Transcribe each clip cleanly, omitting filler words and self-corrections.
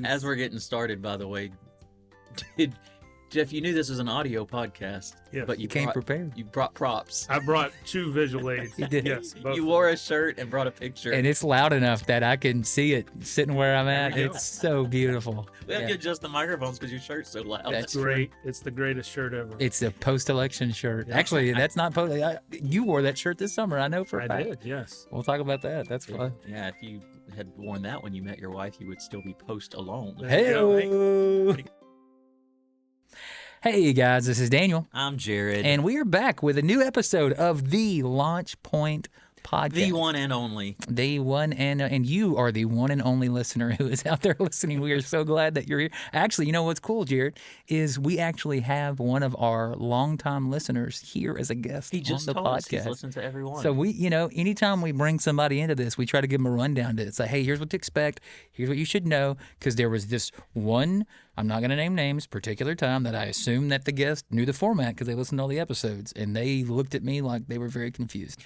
As we're getting started, by the way, Jeff, you knew this was an audio podcast, Yes. but you Came prepared. You brought props. I brought 2 visual aids. He did. Yes, both You of wore them. a shirt and brought a picture. And it's loud enough that I can see it sitting where I'm at. There we go. It's so beautiful. we have Yeah. to adjust the microphones because your shirt's so loud. That's Great. It's the greatest shirt ever. It's a post-election shirt. Yeah. Actually, that's not post. You wore that shirt this summer. I know for a I fact. did, yes. We'll talk about that. That's fun. Yeah, if you had worn that when you met your wife, you would still be post alone. There you go. Hey, hey guys, this is Daniel, I'm Jared. and we are back with a new episode of the Launch Point Podcast. the one and only. The one and you are the one and only listener who is out there listening. We are so glad that you're here. Actually, you know what's cool, Jared, is we actually have one of our longtime listeners here as a guest He just on the told us he's podcast. listened to every one. So we, anytime we bring somebody into this, we try to give them a rundown to say, hey, here's what to expect. Here's what you should know. Because there was this one, I'm not going to name names, particular time that I assumed that the guest knew the format because they listened to all the episodes. And they looked at me like they were very confused.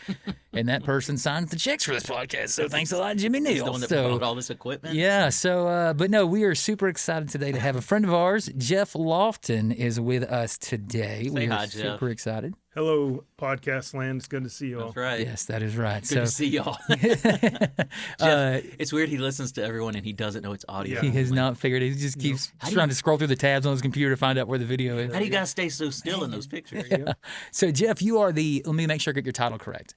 And that person signs the checks for this podcast. So thanks a lot, Jimmy He's Neal. the one that So, brought all this equipment. yeah, so, but no, we are super excited today to have a friend of ours. Jeff Loftin is with us today. Say we are hi, Jeff. super excited. Hello, podcast land. It's good to see you all. That's right. Yes, that is right. Good to see y'all. Uh, It's weird he listens to everyone and he doesn't know it's audio. Yeah. He has only. not figured it. He just keeps How do trying you- to scroll through the tabs on his computer to find out where the video is. How do you guys stay so still in those pictures? So, Jeff, you are the, let me make sure I get your title correct.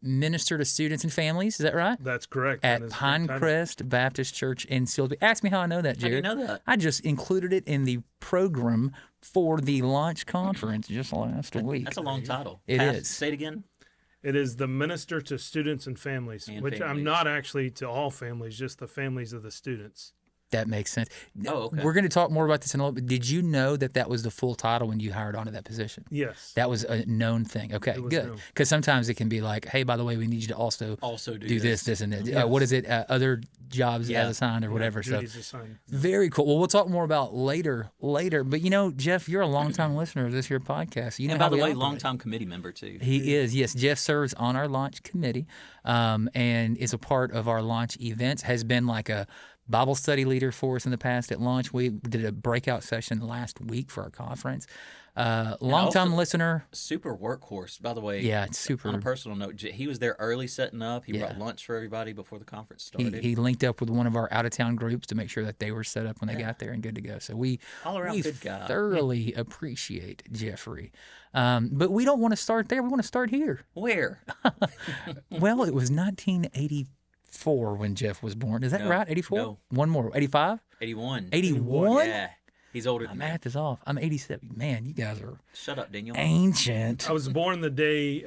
Minister to students and families. Is that right? That's correct. At That is the title. Pinecrest Baptist Church in Silsbee. Ask me how I know that, How do you Jared. know that? I just included it in the program for the launch conference just last week. That's a long title. It is. Say it again. It is the minister to students and families, And which families. I'm not actually to all families, just the families of the students. That makes sense. Oh, okay. We're going to talk more about this in a little bit. Did you know that that was the full title when you hired onto that position? Yes. That was a known thing. Okay, It was good. known. Because sometimes it can be like, hey, by the way, we need you to also do this, and this. Yes. What is it? Other jobs Yeah. as assigned or whatever. So Duties assigned. very cool. Well, we'll talk more about later. But Jeff, you're a longtime listener of this here podcast. You know And by how the we way, operate. longtime committee member too. He is, yes. Jeff serves on our launch committee and is a part of our launch events, has been like a Bible study leader for us in the past at launch. We did a breakout session last week for our conference. Longtime also- listener. Super workhorse, by the way. Yeah, it's super. On a personal note, he was there early setting up. He Yeah. brought lunch for everybody before the conference He, started. he linked up with one of our out-of-town groups to make sure that they were set up when they got there and good to go. So we All around we good guy. thoroughly appreciate Jeffrey. But we don't want to start there. We want to start here. Where? Well, it was 1984 when Jeff was born. Is that No, right? 84? no. One more. 85? 81. 81? Yeah. He's older My than me. math is off. I'm 87. Man, you guys are Shut up, Daniel. ancient. I was born the day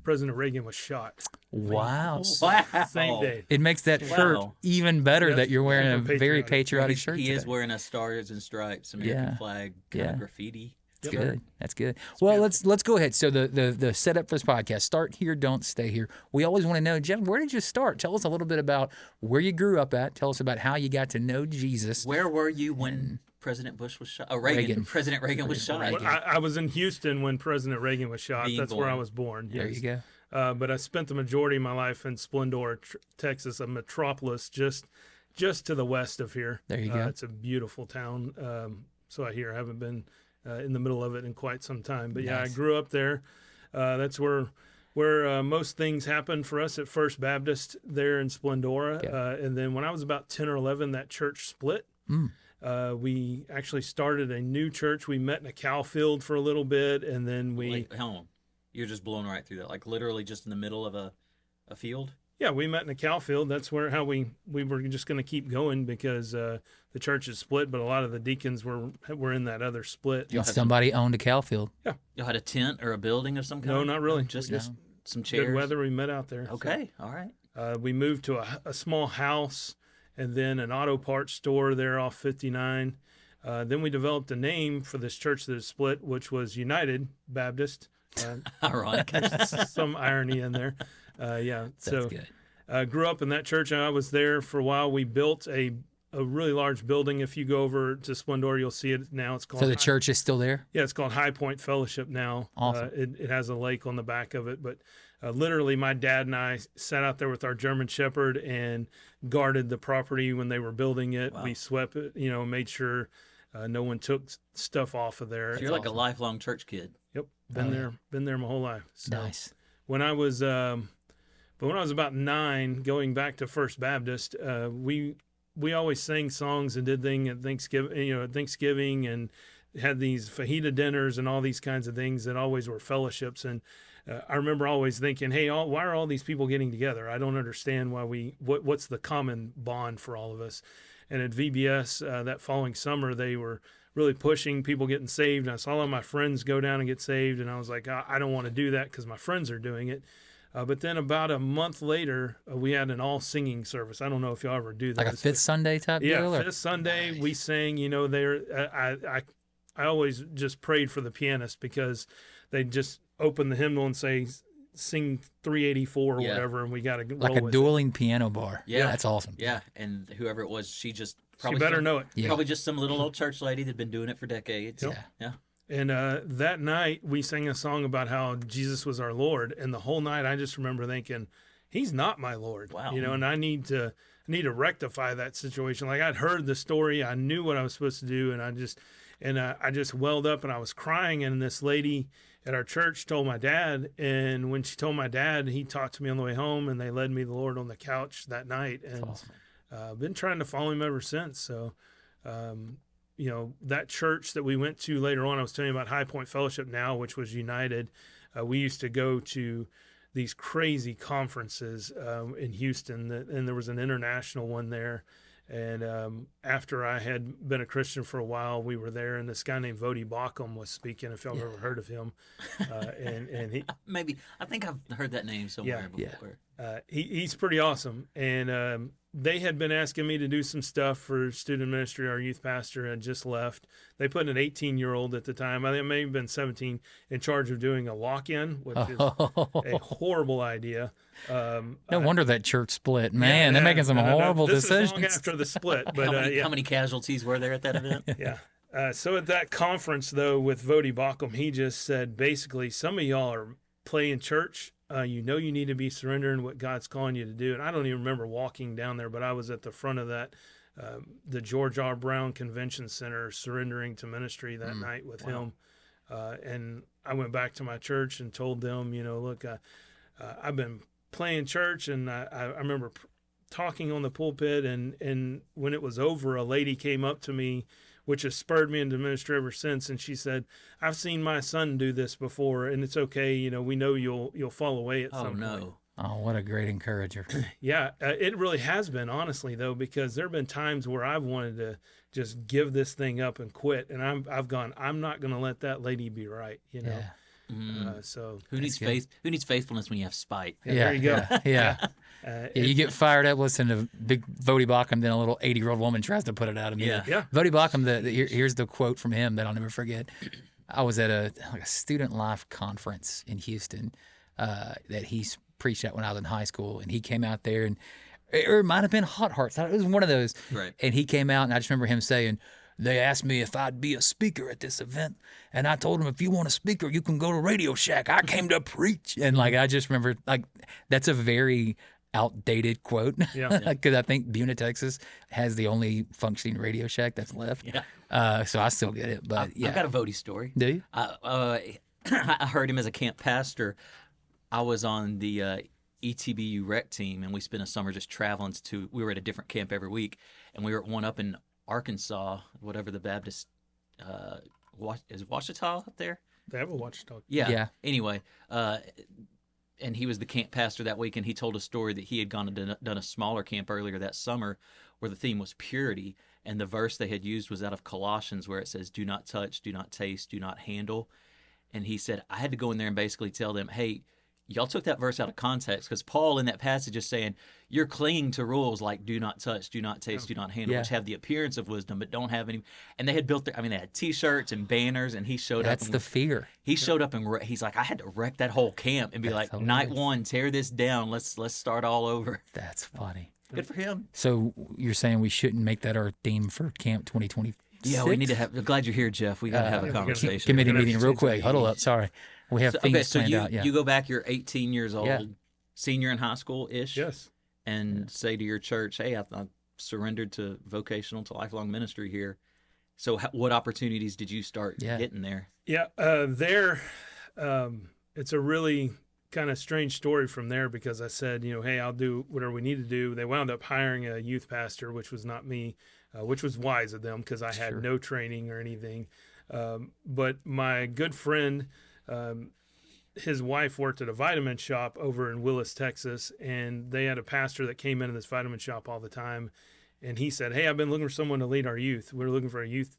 President Reagan was shot. Wow. Wow. Same day. It makes that shirt Wow. even better Yes, that you're wearing a super very patriotic. patriotic He's- shirt He is today. wearing a stars and stripes American Yeah. flag kind Yeah. of graffiti. That's Yep. good. That's good. Well, let's go ahead. So the setup for this podcast: start here, don't stay here. We always want to know, Jeff, where did you start? Tell us a little bit about where you grew up at. Tell us about how you got to know Jesus. Where were you when President Bush was shot? Oh, Reagan. Reagan. President Reagan was shot. Reagan. Well, I was in Houston when President Reagan was shot. Being That's where I born. was born. There Yes. you go. But I spent the majority of my life in Splendora, Texas, a metropolis just to the west of here. There you go. It's a beautiful town. So I hear. I haven't been in the middle of it in quite some time. But yeah, Nice. I grew up there. That's where most things happened for us at First Baptist there in Splendora. Okay. And then when I was about 10 or 11, that church split. We actually started a new church. We met in a cow field for a little bit, and then we... Like, hold on. You're just blowing right through that. Like literally just in the middle of a field? Yeah, we met in a cow field. That's how we were just going to keep going because the church is split, but a lot of the deacons were in that other split. Somebody owned a cow field. Y'all had a tent or a building of some kind? No, not really. Just No. some chairs? Good weather. We met out there. Okay. All right. We moved to a small house and then an auto parts store there off 59. Then we developed a name for this church that is split, which was United Baptist. Ironic. Some irony in there. Yeah. That's good. Grew up in that church. I was there for a while. We built a really large building. If you go over to Splendora, you'll see it now. It's called So the church is still there? Yeah, it's called High Point Fellowship now. Awesome. It has a lake on the back of it, but literally, my dad and I sat out there with our German Shepherd and guarded the property when they were building it. Wow. We swept it, made sure no one took stuff off of there. So you're like a lifelong church kid. Yep, been there my whole life. So Nice. when I was about 9, going back to First Baptist, we always sang songs and did things at Thanksgiving, and had these fajita dinners and all these kinds of things that always were fellowships. And I remember always thinking, hey, why are all these people getting together? I don't understand what's the common bond for all of us. And at VBS that following summer, they were really pushing people getting saved. And I saw all of my friends go down and get saved, and I was like, I don't want to do that because my friends are doing it. But then about a month later, we had an all-singing service. I don't know if y'all ever do that. Like a fifth Sunday type deal? Yeah, fifth Sunday, nice. We sang, I always just prayed for the pianist because they just open the hymnal and say, sing 384 or whatever, and we got to roll like a dueling piano bar. Yeah. That's awesome. Yeah, and whoever it was, she probably better know it. Yeah. Probably just some little old church lady that'd been doing it for decades. Yep. Yeah. And that night, we sang a song about how Jesus was our Lord, and the whole night I just remember thinking, he's not my Lord. Wow. And I need to rectify that situation. Like, I'd heard the story, I knew what I was supposed to do, and I just welled up and I was crying, and this lady at our church told my dad, and when she told my dad, he talked to me on the way home, and they led me to the Lord on the couch that night. And I've been trying to follow him ever since. So, that church that we went to later on, I was telling you about High Point Fellowship now, which was United. We used to go to these crazy conferences in Houston, and there was an international one there. And after I had been a Christian for a while, we were there, and this guy named Vodi Bakum was speaking, if y'all have ever heard of him. And he I think I've heard that name somewhere before. He's pretty awesome. And they had been asking me to do some stuff for student ministry. Our youth pastor had just left. They put an 18-year-old at the time, I think it may have been 17, in charge of doing a walk-in, which is a horrible idea. No wonder that church split. Man, they're making some horrible decisions. This is long after the split. But how many casualties were there at that event? Yeah. So at that conference, though, with Vodi Bakum, he just said, basically, some of y'all are playing church. You need to be surrendering what God's calling you to do. And I don't even remember walking down there, but I was at the front of that, the George R. Brown Convention Center, surrendering to ministry that night with him. And I went back to my church and told them, look, I've been playing church, and I remember talking on the pulpit, and when it was over, a lady came up to me, which has spurred me into ministry ever since, and she said, I've seen my son do this before, and it's okay, we know you'll fall away at some point. Oh, what a great encourager. Yeah, it really has been, honestly, though, because there have been times where I've wanted to just give this thing up and quit, and I've gone, I'm not going to let that lady be right, Yeah. So who needs faith? Who needs faithfulness when you have spite? There you go. Yeah. You get fired up listening to big Vodi Bakum, then a little 80-year-old woman tries to put it out of me. Yeah. Vodi Bakum, here's the quote from him that I'll never forget. I was at a student life conference in Houston that he preached at when I was in high school, and he came out there, and it might have been Hot Hearts. It was one of those. Right. And he came out, and I just remember him saying, they asked me if I'd be a speaker at this event, and I told them, if you want a speaker, you can go to Radio Shack. I came to preach. And I just remember, that's a very outdated quote. Yeah. Because I think Buena, Texas has the only functioning Radio Shack that's left. Yeah. So I still get it. But I've got a Vodi story. Do you? I heard him as a camp pastor. I was on the ETBU rec team, and we spent a summer just traveling we were at a different camp every week, and we were at one up in Arkansas, whatever the Baptist, is Ouachita up there? They have a Ouachita. Yeah. Anyway, and he was the camp pastor that week, and he told a story that he had gone and done a smaller camp earlier that summer where the theme was purity, and the verse they had used was out of Colossians where it says, do not touch, do not taste, do not handle. And he said, I had to go in there and basically tell them, hey, y'all took that verse out of context, because Paul in that passage is saying you're clinging to rules like do not touch, do not taste, do not handle, which have the appearance of wisdom but don't have any. And they had built they had T-shirts and banners, and he showed up. That's the fear. He showed up, and he's like, I had to wreck that whole camp and be like, hilarious. Night one, tear this down. Let's start all over. That's funny. Good for him. So you're saying we shouldn't make that our theme for Camp 2020? Yeah, we need to have. I'm glad you're here, Jeff. We got to have a conversation. Committee meeting real quick. Huddle up. Sorry. We have things So planned out. Yeah. you go back, you're 18 years old, Yeah. senior in high school-ish, Yes. and say to your church, hey, I've surrendered to vocational, to lifelong ministry here. So what opportunities did you start getting there? Yeah, it's a really kind of strange story from there, because I said, hey, I'll do whatever we need to do. They wound up hiring a youth pastor, which was not me, which was wise of them because I had no training or anything. But my good friend, his wife worked at a vitamin shop over in Willis, Texas, and they had a pastor that came into this vitamin shop all the time. And he said, hey, I've been looking for someone to lead our youth. We're looking for a youth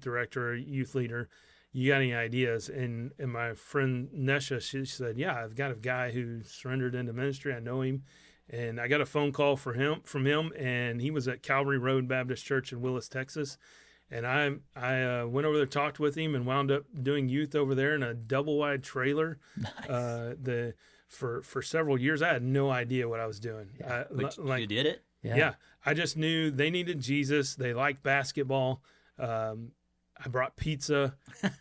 director, a youth leader. You got any ideas? And my friend Nesha, she said, yeah, I've got a guy who surrendered into ministry. I know him. And I got a phone call from him, and he was at Calvary Road Baptist Church in Willis, Texas. And I went over there, talked with him, and wound up doing youth over there in a double-wide trailer. Nice. For several years. I had no idea what I was doing. Yeah. You did it? Yeah. I just knew they needed Jesus. They liked basketball. I brought pizza.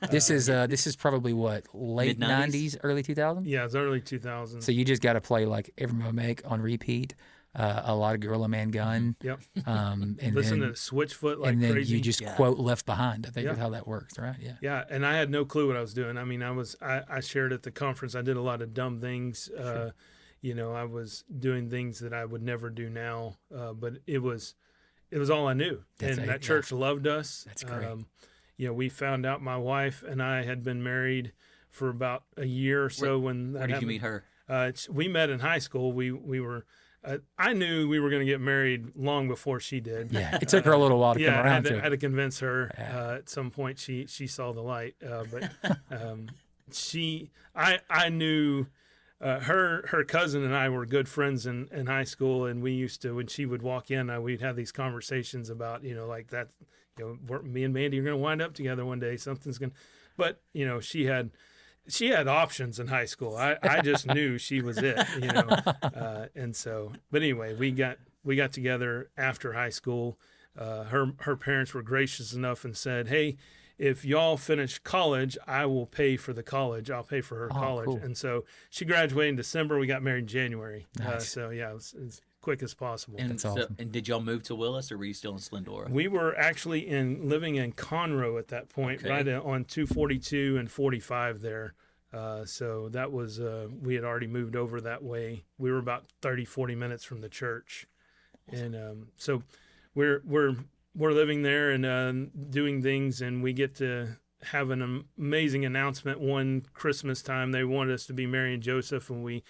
This is probably what, late Mid-90s? 90s, early 2000s? Yeah, it was early 2000s. So you just got to play like Every Move I Make on repeat, a lot of Gorilla Man Gun. Yep. And Listen then, to Switchfoot like and then crazy. you just quote Left Behind. I think that's how that works, right? Yeah. Yeah, and I had no clue what I was doing. I mean, I shared at the conference. I did a lot of dumb things. I was doing things that I would never do now. But it was all I knew. That church loved us. That's great. We found out my wife and I had been married for about a year or so. Where did you meet her? We met in high school. We were. I knew we were going to get married long before she did. Yeah, it took her a little while to come around to I it. had to convince her. At some point, she saw the light. But I knew her cousin and I were good friends in high school, and we used to, when she would walk in, we'd have these conversations about like that. Me and Mandy are going to wind up together one day. Something's going to, but she had options in high school. I just knew she was it, and so, but anyway, we got together after high school. Her parents were gracious enough and said, hey, if y'all finish college, I will pay for the college. I'll pay for her college. Cool. And so she graduated in December. We got married in January. Nice. So yeah, it was as quick as possible. And That's awesome. And did y'all move to Willis, or were you still in Splendora? We were actually living in Conroe at that point, right on 242 and 45 there. So that was, we had already moved over that way. We were about 30, 40 minutes from the church. And so we're living there and doing things, and we get to have an amazing announcement one Christmas time. They wanted us to be Mary and Joseph, and we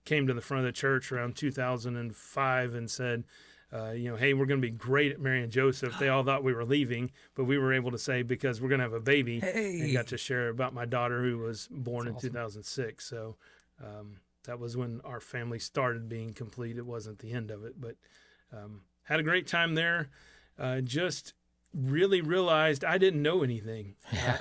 came to the front of the church around 2005 and said, hey, we're going to be great at Mary and Joseph. They all thought we were leaving, but we were able to say, because we're going to have a baby. Hey. And got to share about my daughter, who was born in 2006. So that was when our family started being complete. It wasn't the end of it, but had a great time there. Just really realized I didn't know anything. Yeah.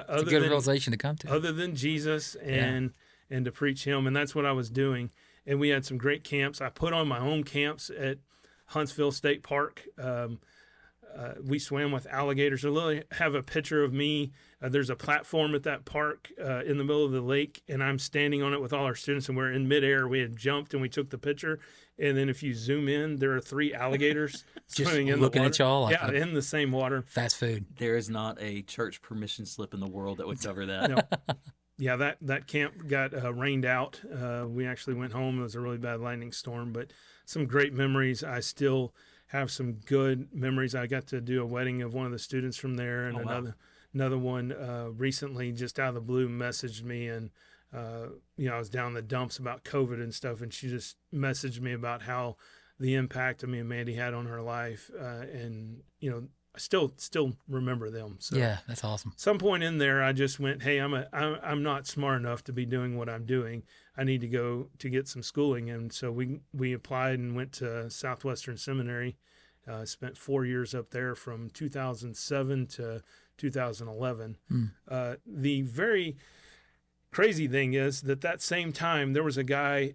It's a good realization to come to. Other than Jesus and to preach him. And that's what I was doing. And we had some great camps. I put on my own camps at Huntsville State Park. We swam with alligators. I literally have a picture of me. There's a platform at that park in the middle of the lake, and I'm standing on it with all our students, and we're in midair. We had jumped, and we took the picture. And then if you zoom in, there are 3 alligators swimming in the water. Looking at y'all like in the same water. Fast food. There is not a church permission slip in the world that would cover that. No. Yeah, that camp got rained out. We actually went home. It was a really bad lightning storm, but some great memories. I still have some good memories. I got to do a wedding of one of the students from there, and another one recently, just out of the blue, messaged me, and I was down in the dumps about COVID and stuff, and she just messaged me about how the impact of me and Mandy had on her life, and I still remember them. So yeah, that's awesome. Some point in there, I just went, hey, I'm not smart enough to be doing what I'm doing. I need to go to get some schooling. And so we applied and went to Southwestern Seminary. Spent 4 years up there from 2007 to 2011. The very crazy thing is that same time, there was a guy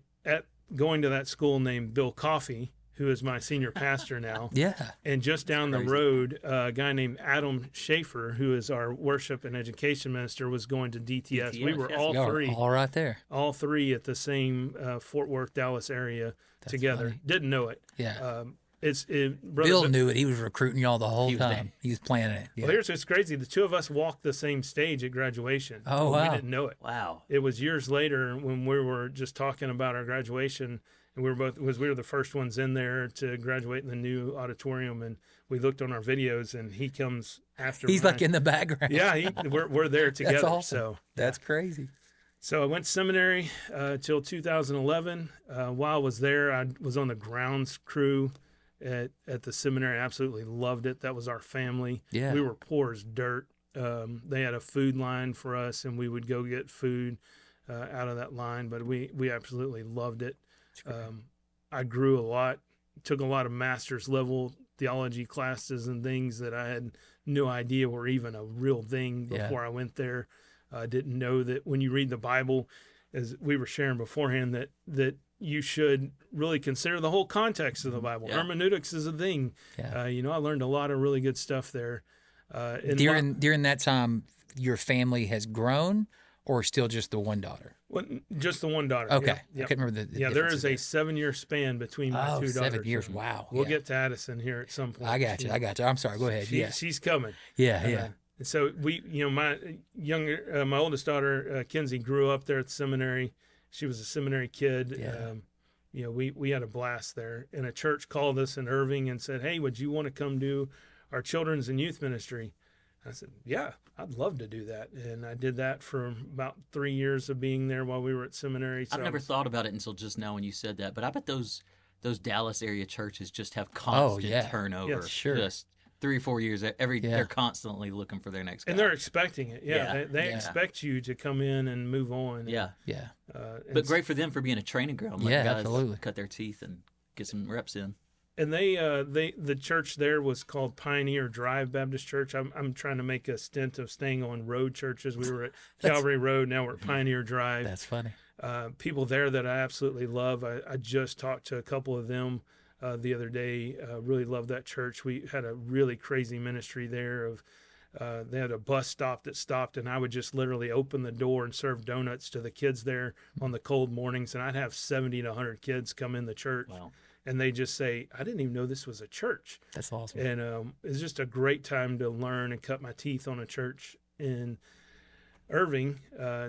going to that school named Bill Coffey, who is my senior pastor now. Yeah. And just down the crazy. road, a guy named Adam Schaefer, who is our worship and education minister, was going to DTS. We were yes. all Y'all are three, all right there. all three at the same Fort Worth, Dallas area together. funny. Didn't know it. Yeah. Brother Bill knew it. He was recruiting y'all the whole He was there. time. He was planning it. Yeah. Well, here's what's crazy. The two of us walked the same stage at graduation. Oh, but wow. We didn't know it. Wow. It was years later when we were just talking about our graduation, and we were the first ones in there to graduate in the new auditorium, and we looked on our videos, and he comes after. He's mine. like in the background. Yeah, we're there together. That's awesome. So That's crazy. So I went to seminary till 2011. While I was there, I was on the grounds crew at the seminary. I absolutely loved it. That was our family. Yeah. We were poor as dirt. They had a food line for us, and we would go get food out of that line. But we absolutely loved it. I grew a lot, took a lot of master's level theology classes and things that I had no idea were even a real thing before I went there. I didn't know that when you read the Bible, as we were sharing beforehand, that you should really consider the whole context of the Bible. Yeah. Hermeneutics is a thing. Yeah. I learned a lot of really good stuff there. During that time, your family has grown, or still just the one daughter? Well, just the one daughter. Okay. Yeah. I couldn't remember the Yeah, there is a differences 7-year span between my there. two daughters. 7 years. Wow. We'll Yeah. get to Addison here at some point. I got you. I'm sorry. Go ahead. Yeah. She's coming. Yeah. Yeah. And so my my oldest daughter, Kinsey, grew up there at the seminary. She was a seminary kid. Yeah. We had a blast there. And a church called us in Irving and said, "Hey, would you want to come do our children's and youth ministry?" I said, "Yeah, I'd love to do that." And I did that for about 3 years of being there while we were at seminary. So I've never thought about it until just now when you said that, but I bet those Dallas area churches just have constant turnover. Yes, sure. Just 3 or 4 years. They're constantly looking for their next guy. And they're expecting it. Yeah, Yeah. they Yeah. expect you to come in and move on. Yeah. Yeah. But great for them for being a training ground. Let Yeah, guys absolutely. cut their teeth and get some reps in. And the church there was called Pioneer Drive Baptist Church. I'm trying to make a stint of staying on road churches. We were at Calvary Road. Now we're at Pioneer Drive. That's funny. People there that I absolutely love. I just talked to a couple of them the other day. Really love that church. We had a really crazy ministry there of they had a bus stop that stopped, and I would just literally open the door and serve donuts to the kids there on the cold mornings, and I'd have 70 to 100 kids come in the church. Wow. And they just say, "I didn't even know this was a church." That's awesome. And it's just a great time to learn and cut my teeth on a church in Irving,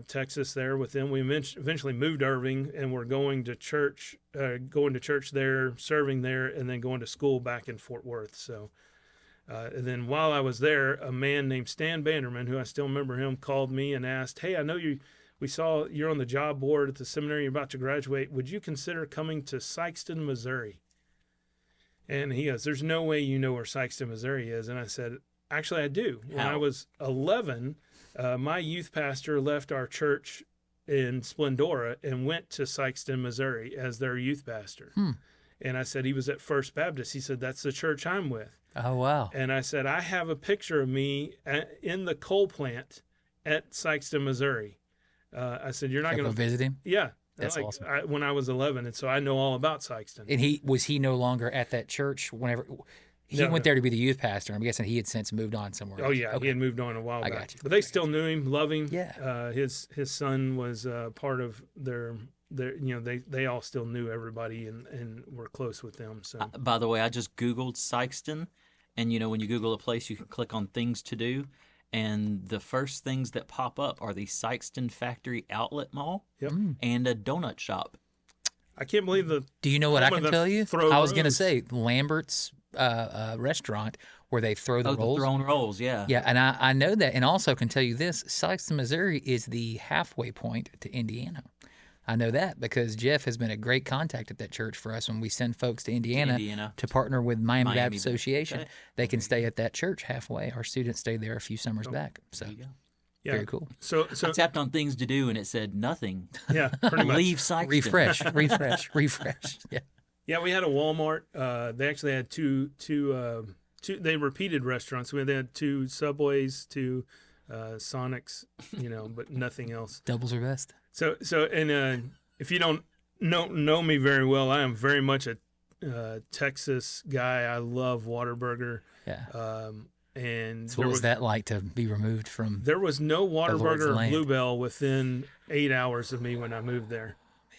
Texas. There with them, we eventually moved to Irving, and we're going to church there, serving there, and then going to school back in Fort Worth. So, and then while I was there, a man named Stan Banderman, who I still remember him, called me and asked, "Hey, I know you. We saw you're on the job board at the seminary. You're about to graduate. Would you consider coming to Sikeston, Missouri?" And he goes, "There's no way you know where Sikeston, Missouri is." And I said, "Actually, I do. When I How? was 11, my youth pastor left our church in Splendora and went to Sikeston, Missouri as their youth pastor." And I said, "He was at First Baptist." He said, "That's the church I'm with." Oh, wow. And I said, "I have a picture of me in the coal plant at Sikeston, Missouri." I said, "You're not Go going to visit him. Yeah. That's awesome. When I was 11, and so I know all about Sikeston. And he no longer at that church whenever he No, went no. there to be the youth pastor. I'm guessing he had since moved on somewhere Oh else. yeah, Okay. he had moved on a while I back. got you. But they still knew him, love him. Yeah. His son was part of their they all still knew everybody and were close with them. So By the way, I just Googled Sikeston, and when you Google a place, you can click on things to do, and the first things that pop up are the Sikeston Factory Outlet Mall Yep. and a donut shop. I can't believe Do you know what I Home of can the tell you? throw I was going to rolls. say Lambert's restaurant where they throw the rolls. The thrown rolls, yeah. Yeah, and I know that, and also can tell you this: Sikeston, Missouri is the halfway point to Indiana. I know that because Jeff has been a great contact at that church for us when we send folks to Indiana to partner with Miami Baptist Association. Okay. They can stay at that church halfway. Our students stayed there a few summers back. So There you go. yeah. very cool. So I tapped on things to do, and it said nothing. yeah, pretty much. Leave Sikeston. Refresh. Yeah. Yeah, we had a Walmart. They actually had two. They repeated restaurants. They had 2 Subways, 2 Sonics, but nothing else. Doubles are best. So, and if you don't know me very well, I am very much a Texas guy. I love Whataburger. Yeah. And So what was that like to be removed from? There was no Lord's Whataburger or land. Bluebell within 8 hours of me when I moved there.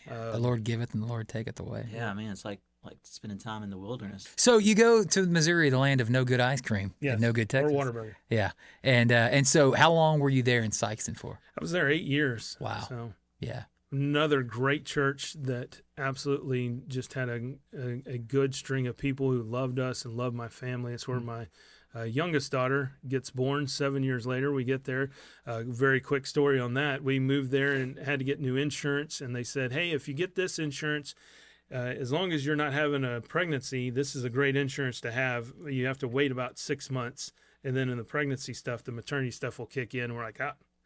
The Lord giveth and the Lord taketh away. Yeah, man, it's like spending time in the wilderness. So you go to Missouri, the land of no good ice cream and no good Texas. Or Whataburger. Yeah. And so how long were you there in Sikeston for? I was there 8 years. Wow. So Yeah. another great church that absolutely just had a good string of people who loved us and loved my family. It's where my youngest daughter gets born 7 years later. We get there. Very quick story on that. We moved there and had to get new insurance. And they said, hey, if you get this insurance, as long as you're not having a pregnancy, this is a great insurance to have. You have to wait about 6 months. And then in the pregnancy stuff, the maternity stuff will kick in. We're like,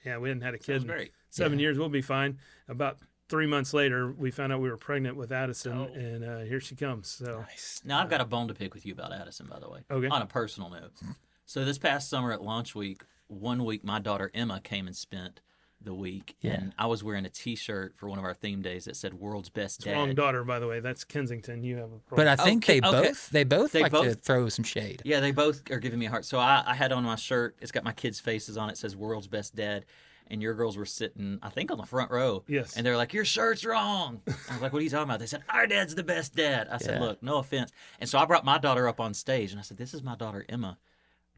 yeah, we hadn't had a kid Sounds in great. 7 years. We'll be fine. About 3 months later, we found out we were pregnant with Addison, and here she comes. So Nice. Now, I've got a bone to pick with you about Addison, by the way. Okay. On a personal note. So this past summer at launch week, 1 week, my daughter Emma came and spent the week, and I was wearing a T-shirt for one of our theme days that said "World's Best Dad." wrong daughter, by the way. That's Kensington. You have a problem. But I think Okay, they both They like to both- throw some shade. Yeah, they both are giving me a heart. So I had on my shirt. It's got my kids' faces on it. It says "World's Best Dad." And your girls were sitting, I think, on the front row. Yes. And they're like, your shirt's wrong. I was like, what are you talking about? They said, our dad's the best dad. I said, Yeah. look, no offense. And so I brought my daughter up on stage, and I said, this is my daughter, Emma.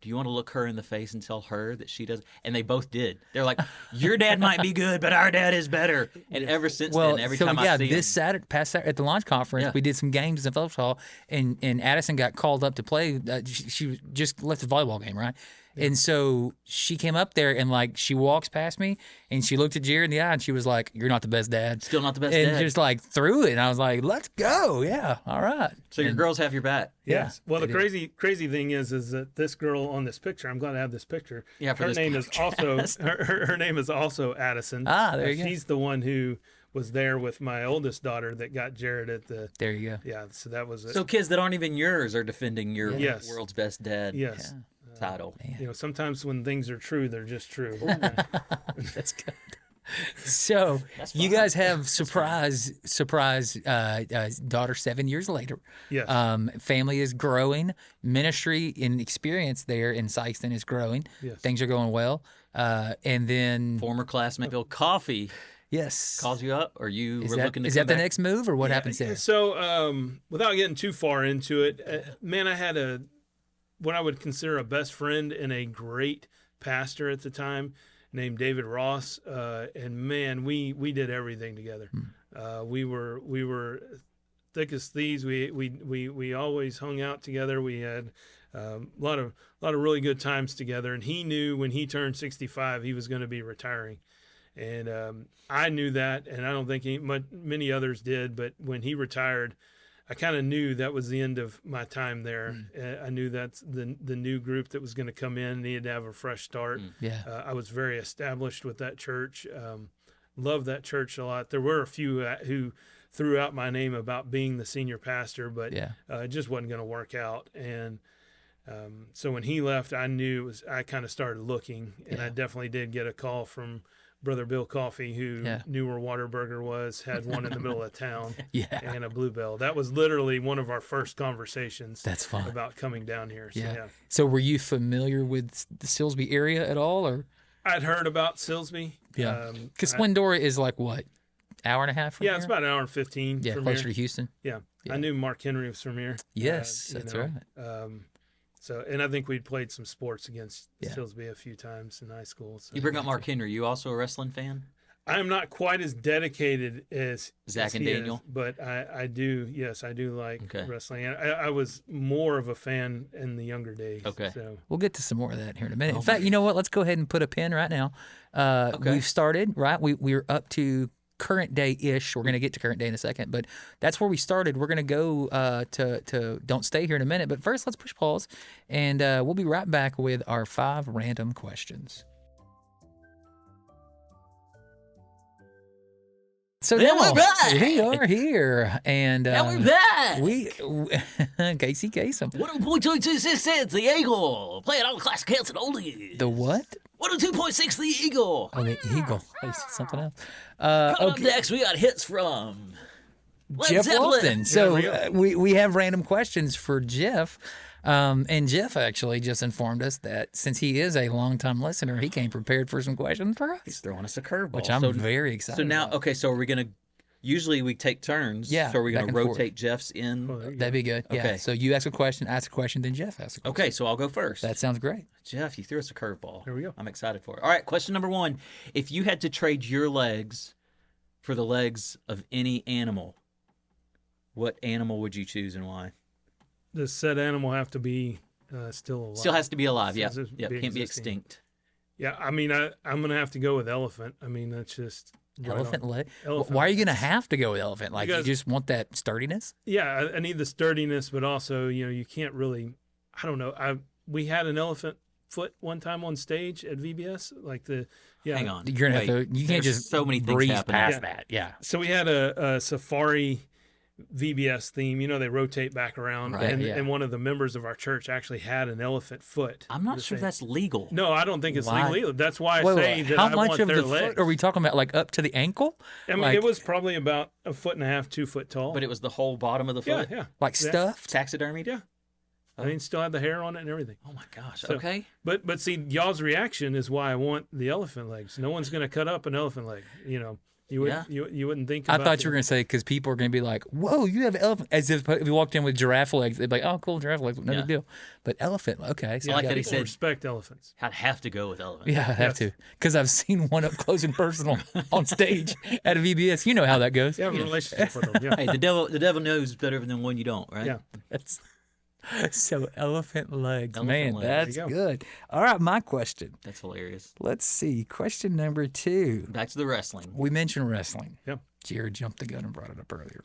Do you want to look her in the face and tell her that she does? And they both did. They're like, your dad might be good, but our dad is better. And ever since then, every time I see this him. past Saturday at the launch conference, Yeah. we did some games in Phillips Hall, and Addison got called up to play. She just left the volleyball game, right? And so she came up there and like she walks past me and she looked at Jared in the eye and she was like, "You're not the best dad." Still not the best and dad. just like threw it, and I was like, "Let's go, yeah, all right." So your And- girls have your back. Yes. Well, the they crazy thing is that this girl on this picture, I'm glad I have this picture. Yeah, for her this name is also podcast. her name is also Addison. Ah, there you go. She's the one who was there with my oldest daughter that got Jared at the. There you go. Yeah. So that was it. So kids that aren't even yours are defending your Yes. world's best dad Yes. title. You know, sometimes when things are true, they're just true. That's good. So you guys have surprise daughter 7 years later. Yes. Family is growing. Ministry and experience there in Sikeston is growing. Yes. Things are going well. And then Former classmate Bill Coffey yes, calls you up, or you is were that, looking to is come that the back? next move, or what happens there? So, without getting too far into it, man, I had what I would consider a best friend and a great pastor at the time named David Ross. And man, we did everything together. We were thick as thieves. We always hung out together. We had a lot of really good times together. And he knew when he turned 65, he was going to be retiring. And I knew that, and I don't think many others did. But when he retired, I kind of knew that was the end of my time there. I knew that's the new group that was going to come in needed to have a fresh start. Yeah. I was very established with that church. Loved that church a lot. There were a few who threw out my name about being the senior pastor, but it just wasn't going to work out. And so when he left, I knew I kind of started looking, and I definitely did get a call from Brother Bill Coffey, who knew where Whataburger was, had one in the middle of town, and a Bluebell. That was literally one of our first conversations. That's fun. About coming down here. So, yeah. So were you familiar with the Silsbee area at all, or? I'd heard about Silsbee. Yeah. Because Splendora is like what, hour and a half from here? It's about an hour and 15. Yeah, from closer here. to Houston. Yeah. I knew Mark Henry was from here. Yes, that's right. So, and I think we'd played some sports against Silsbee a few times in high school. So. You bring up Mark Henry. You also a wrestling fan? I am not quite as dedicated as Zach and he Daniel, is, but I do. Yes, I do like wrestling. I was more of a fan in the younger days. Okay. So. We'll get to some more of that here in a minute. In fact, you know what? Let's go ahead and put a pin right now. We've started, right? We're up to current day-ish. We're going to get to current day in a second, but that's where we started. We're going to go to Don't Stay Here in a minute, but first let's push pause, and we'll be right back with our 5 random questions. So now we're back. We are here, and Now we're back. We Casey Kasem. 102.26 cents, the Eagle. Playing all the classic hits and oldies. The what? 102.6, the Eagle. Oh, the Eagle. I said something else. Coming up Okay. next, we got hits from Jeff Zeppelin. Loftin. So we have random questions for Jeff. And Jeff actually just informed us that since he is a longtime listener, he came prepared for some questions for He's us, throwing us a curveball. which I'm very excited So now, about. okay, so are we going to, usually we take turns. Yeah, So are we going back to and forth. rotate Jeff's in? That'd be good. Yeah. Okay. So you ask a question, then Jeff asks a question. Okay, so I'll go first. That sounds great. Jeff, you threw us a curveball. There we go. I'm excited for it. All right, question number 1. If you had to trade your legs for the legs of any animal, what animal would you choose and why? Does said animal have to be still alive? Still has to be alive. Yeah, Still has to yeah, be can't be existing. extinct. Yeah, I mean, I'm going to have to go with elephant. I mean, that's just right Elephant on. leg. Elephant. Why are you going to have to go with elephant? Like Because- you just want that sturdiness? Yeah, I need the sturdiness, but also, you can't really. I don't know. We had an elephant foot one time on stage at VBS. Like Hang on. You're gonna Wait, have to. You can't there's just so many things breeze happening. past Yeah. that. Yeah. So we had a safari VBS theme. They rotate back around, Right, and, yeah. and one of the members of our church actually had an elephant foot. I'm not The sure same- that's legal. No, I don't think it's Why? legally either. That's why I Wait, say wait, that how I much want of their the legs. foot are we talking about? Like up to the ankle? I mean, like, it was probably about 1.5 2 foot tall. But it was the whole bottom of the yeah, foot? yeah. like Yeah. stuffed? Taxidermied? Yeah. I mean, still had the hair on it and everything. Oh my gosh. So- Okay. But see, y'all's reaction is why I want the elephant legs. No one's going to cut up an elephant leg. You would Yeah. you wouldn't think. I About thought you were going to say because people are going to be like, "Whoa, you have elephant." As if we walked in with giraffe legs, they'd be like, "Oh, cool, giraffe legs, no Yeah. big deal." But elephant, okay. So I like you that he gotta- said- respect elephants. I'd have to go with elephant. Yeah, I have Yes. to because I've seen one up close and personal on stage at a VBS. You know how that goes. You have a relationship with them. Yeah. Hey, the devil knows better than one you don't, right? Yeah. That's so elephant legs, Elephant man. legs. That's There you go. good. All right, my question. That's hilarious. Let's see. Question number 2. Back to the wrestling. We mentioned wrestling. Yep. Jared jumped the gun and brought it up earlier.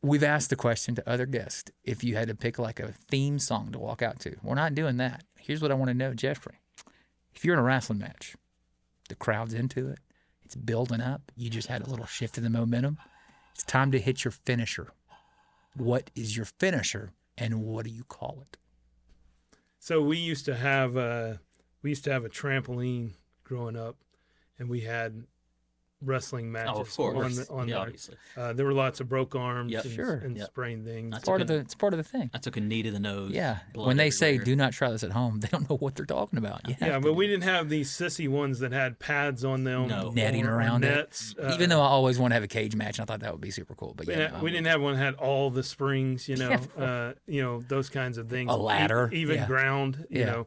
We've asked the question to other guests if you had to pick like a theme song to walk out to. We're not doing that. Here's what I want to know, Jeffrey. If you're in a wrestling match, the crowd's into it, it's building up, you just had a little shift in the momentum, it's time to hit your finisher. What is your finisher and what do you call it? So we used to have a trampoline growing up, and we had wrestling matches. Oh, of course. On Yeah, there. obviously. There were lots of broke arms Yep. and, Sure. and Yep. sprained things. That's It's part of the thing. I took a knee to the nose. Yeah. blood When they say everywhere. do not try this at home, they don't know what they're talking about. You have Yeah, to but do we didn't have these sissy ones that had pads on them. No. Netting or around it. nets. Even though I always want to have a cage match, and I thought that would be super cool. But yeah, we didn't have one that had all the springs, Yeah. those kinds of things. A ladder, even yeah. ground, Yeah.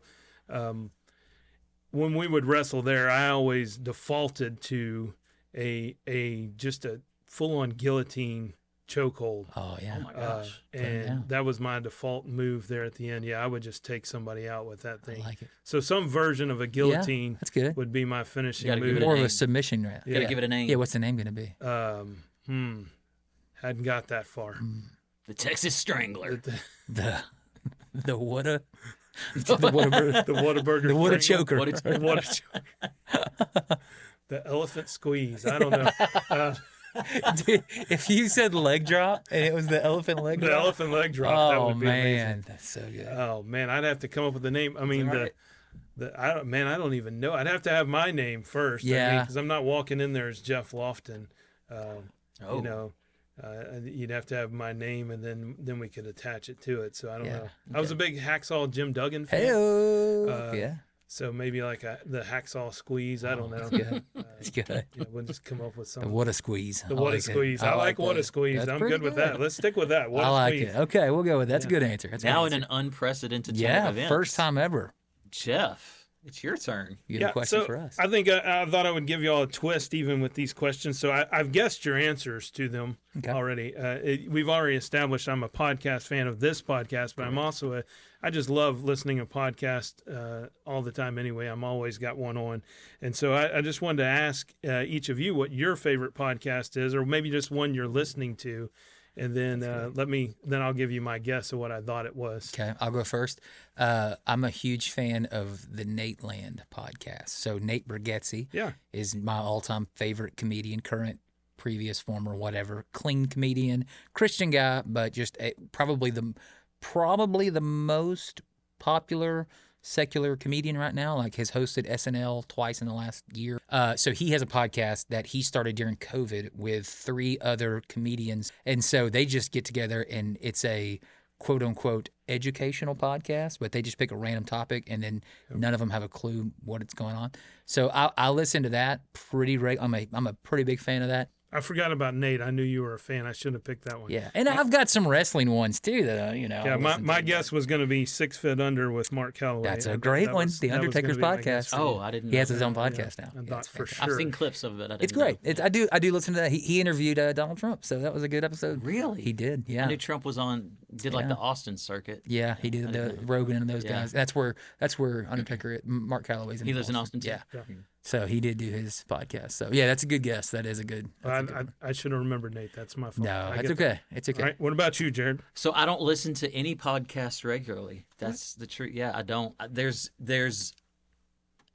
When we would wrestle there, I always defaulted to a just a full on guillotine chokehold. Oh yeah. Oh my gosh. And down. that was my default move there at the end. Yeah, I would just take somebody out with that I thing. like it. So some version of a guillotine That's good. would be my finishing gotta give move. it a More of a name. submission. Right? Gotta give it a name. Yeah, what's the name going to be? Hadn't got that far. The Texas Strangler. The Whata. The Whataburger. The Whata choker. What it's- The Whata choker. The elephant squeeze. I don't know. Dude, if you said leg drop and it was the elephant leg The drop. elephant leg drop. That Oh would be man, amazing. that's so good. Oh man, I'd have to come up with a name. I mean, Right. I don't even know. I'd have to have my name first. Yeah. because I'm not walking in there as Jeff Loftin. Oh. You'd have to have my name, and then we could attach it to it. So I don't Yeah. know. I was a big Hacksaw Jim Duggan fan. Hey, yeah, So maybe like the Hacksaw Squeeze. I don't know. that's good. That's good. We'll just come up with The something. What a squeeze. The I What a like it. Squeeze. I like What a that. Squeeze. That's I'm pretty good with that. Let's stick with that. What I a like Squeeze. it. Okay, we'll go with that. That's a good answer. That's a Now good in answer. an unprecedented turn Yeah, of events. first time ever. Jeff, it's your turn. You have a question for us. I think I thought I would give you all a twist even with these questions. So I've guessed your answers to them Okay. already. We've already established I'm a podcast fan of this podcast, but I'm also I just love listening to podcasts all the time anyway. I'm always got one on. And so I just wanted to ask each of you what your favorite podcast is, or maybe just one you're listening to. And then then I'll give you my guess of what I thought it was. Okay, I'll go first. I'm a huge fan of the Nate Land podcast. So Nate Bargatze Yeah. is my all-time favorite comedian, current, previous, former, whatever, clean comedian, Christian guy, but just probably the most popular secular comedian right now. Like, has hosted SNL twice in the last year. So he has a podcast that he started during COVID with 3 other comedians. And so they just get together, and it's a quote unquote educational podcast, but they just pick a random topic, and then none of them have a clue what it's going on. So I listen to that pretty regularly. I'm a pretty big fan of that. I forgot about Nate. I knew you were a fan. I shouldn't have picked that one. Yeah, and I've got some wrestling ones too that Yeah, my guess was going to be 6 Feet Under with Mark Calloway. That's a great one. The Undertaker's podcast. Oh, I didn't know. He has his that. own podcast now. I thought for I've sure. seen clips of it. I didn't It's great. know. I do listen to that. He interviewed Donald Trump, so that was a good episode. Really? He did. I Yeah. knew Trump was did like the Austin circuit. Yeah, he did the Rogan and those Yeah. guys. That's where Undertaker, Mark Calloway's in. He lives in Austin too. Yeah. So he did do his podcast. So yeah, that's a good guess. That is a good. I should have remembered Nate. That's my fault. No, I it's get okay. It's okay. All right. What about you, Jared? So I don't listen to any podcasts regularly. That's the truth. Yeah, I don't. There's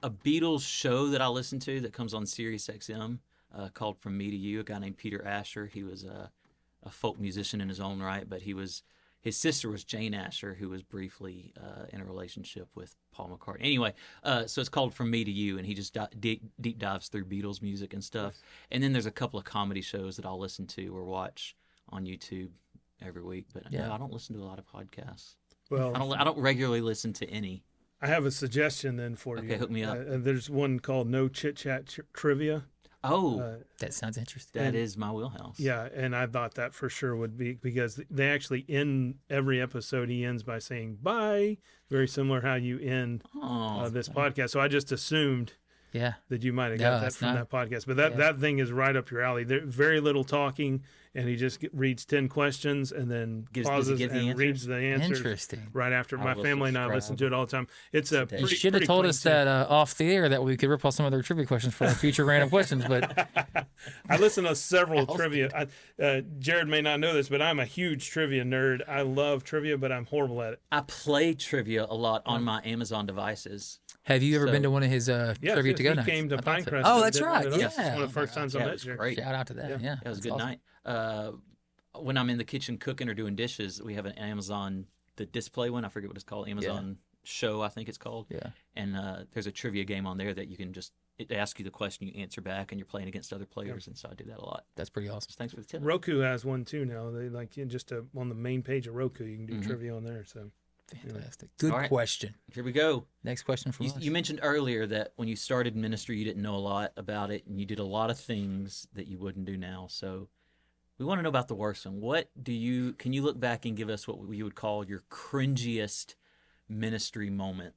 a Beatles show that I listen to that comes on Sirius XM called From Me to You. A guy named Peter Asher. He was a folk musician in his own right, but his sister was Jane Asher, who was briefly in a relationship with Paul McCartney. Anyway, so it's called From Me to You, and he just deep dives through Beatles music and stuff. Yes. And then there's a couple of comedy shows that I'll listen to or watch on YouTube every week. But no, I don't listen to a lot of podcasts. Well, I don't regularly listen to any. I have a suggestion then for you. Okay, hook me up. There's one called No Chit Chat Trivia. Oh, that sounds interesting. That is my wheelhouse. Yeah, and I thought that for sure would be, because they actually end every episode. He ends by saying bye, very similar how you end this podcast. So I just assumed that you might have got that from that podcast. But that thing is right up your alley. There very little talking, and he just reads 10 questions and then pauses and reads the answers. Interesting. Right after. My family and I listen to it all the time. It's a pretty, you should have told us that off the air that we could rip off some of their trivia questions for our future random questions. But I listen to several trivia. Jared may not know this, but I'm a huge trivia nerd. I love trivia, but I'm horrible at it. I play trivia a lot on my Amazon devices. Have you ever been to one of his trivia to go nights? He came to Pinecrest. Oh, that's right. Yeah, it's one of the first times I met Jared. Great. Shout out to that. Yeah, it was a good night. When I'm in the kitchen cooking or doing dishes, we have an Amazon, the display one. I forget what it's called. Amazon Show, I think it's called. Yeah. And there's a trivia game on there that you can it asks you the question, you answer back, and you're playing against other players. And so I do that a lot. That's pretty awesome. So thanks for the tip. Roku has one too now. They on the main page of Roku, you can do trivia on there. So fantastic. Good question. Here we go. Next question from us. You mentioned earlier that when you started ministry, you didn't know a lot about it, and you did a lot of things that you wouldn't do now. So we want to know about the worst one. Can you look back and give us what you would call your cringiest ministry moment?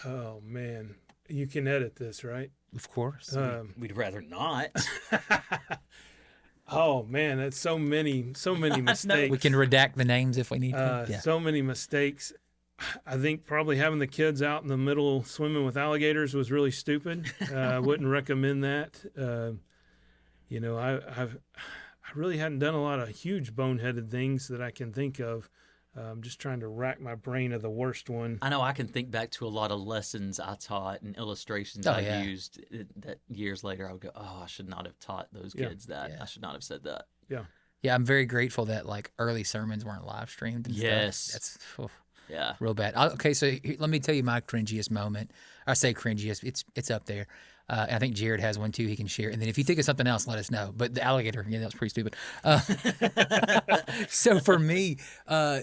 Oh man, you can edit this, right? Of course. We'd rather not. Oh man, that's so many mistakes. We can redact the names if we need to. So many mistakes. I think probably having the kids out in the middle swimming with alligators was really stupid. I wouldn't recommend that. I really hadn't done a lot of huge boneheaded things that I can think of. I'm just trying to rack my brain of the worst one. I know I can think back to a lot of lessons I taught and illustrations used that years later I would go, oh, I should not have taught those kids that. I should not have said that. Yeah. Yeah, I'm very grateful that like early sermons weren't live streamed. And yes. That's real bad. Okay, so let me tell you my cringiest moment. I say cringiest. It's up there. I think Jared has one too he can share. And then if you think of something else, let us know. But the alligator, that was pretty stupid. So for me,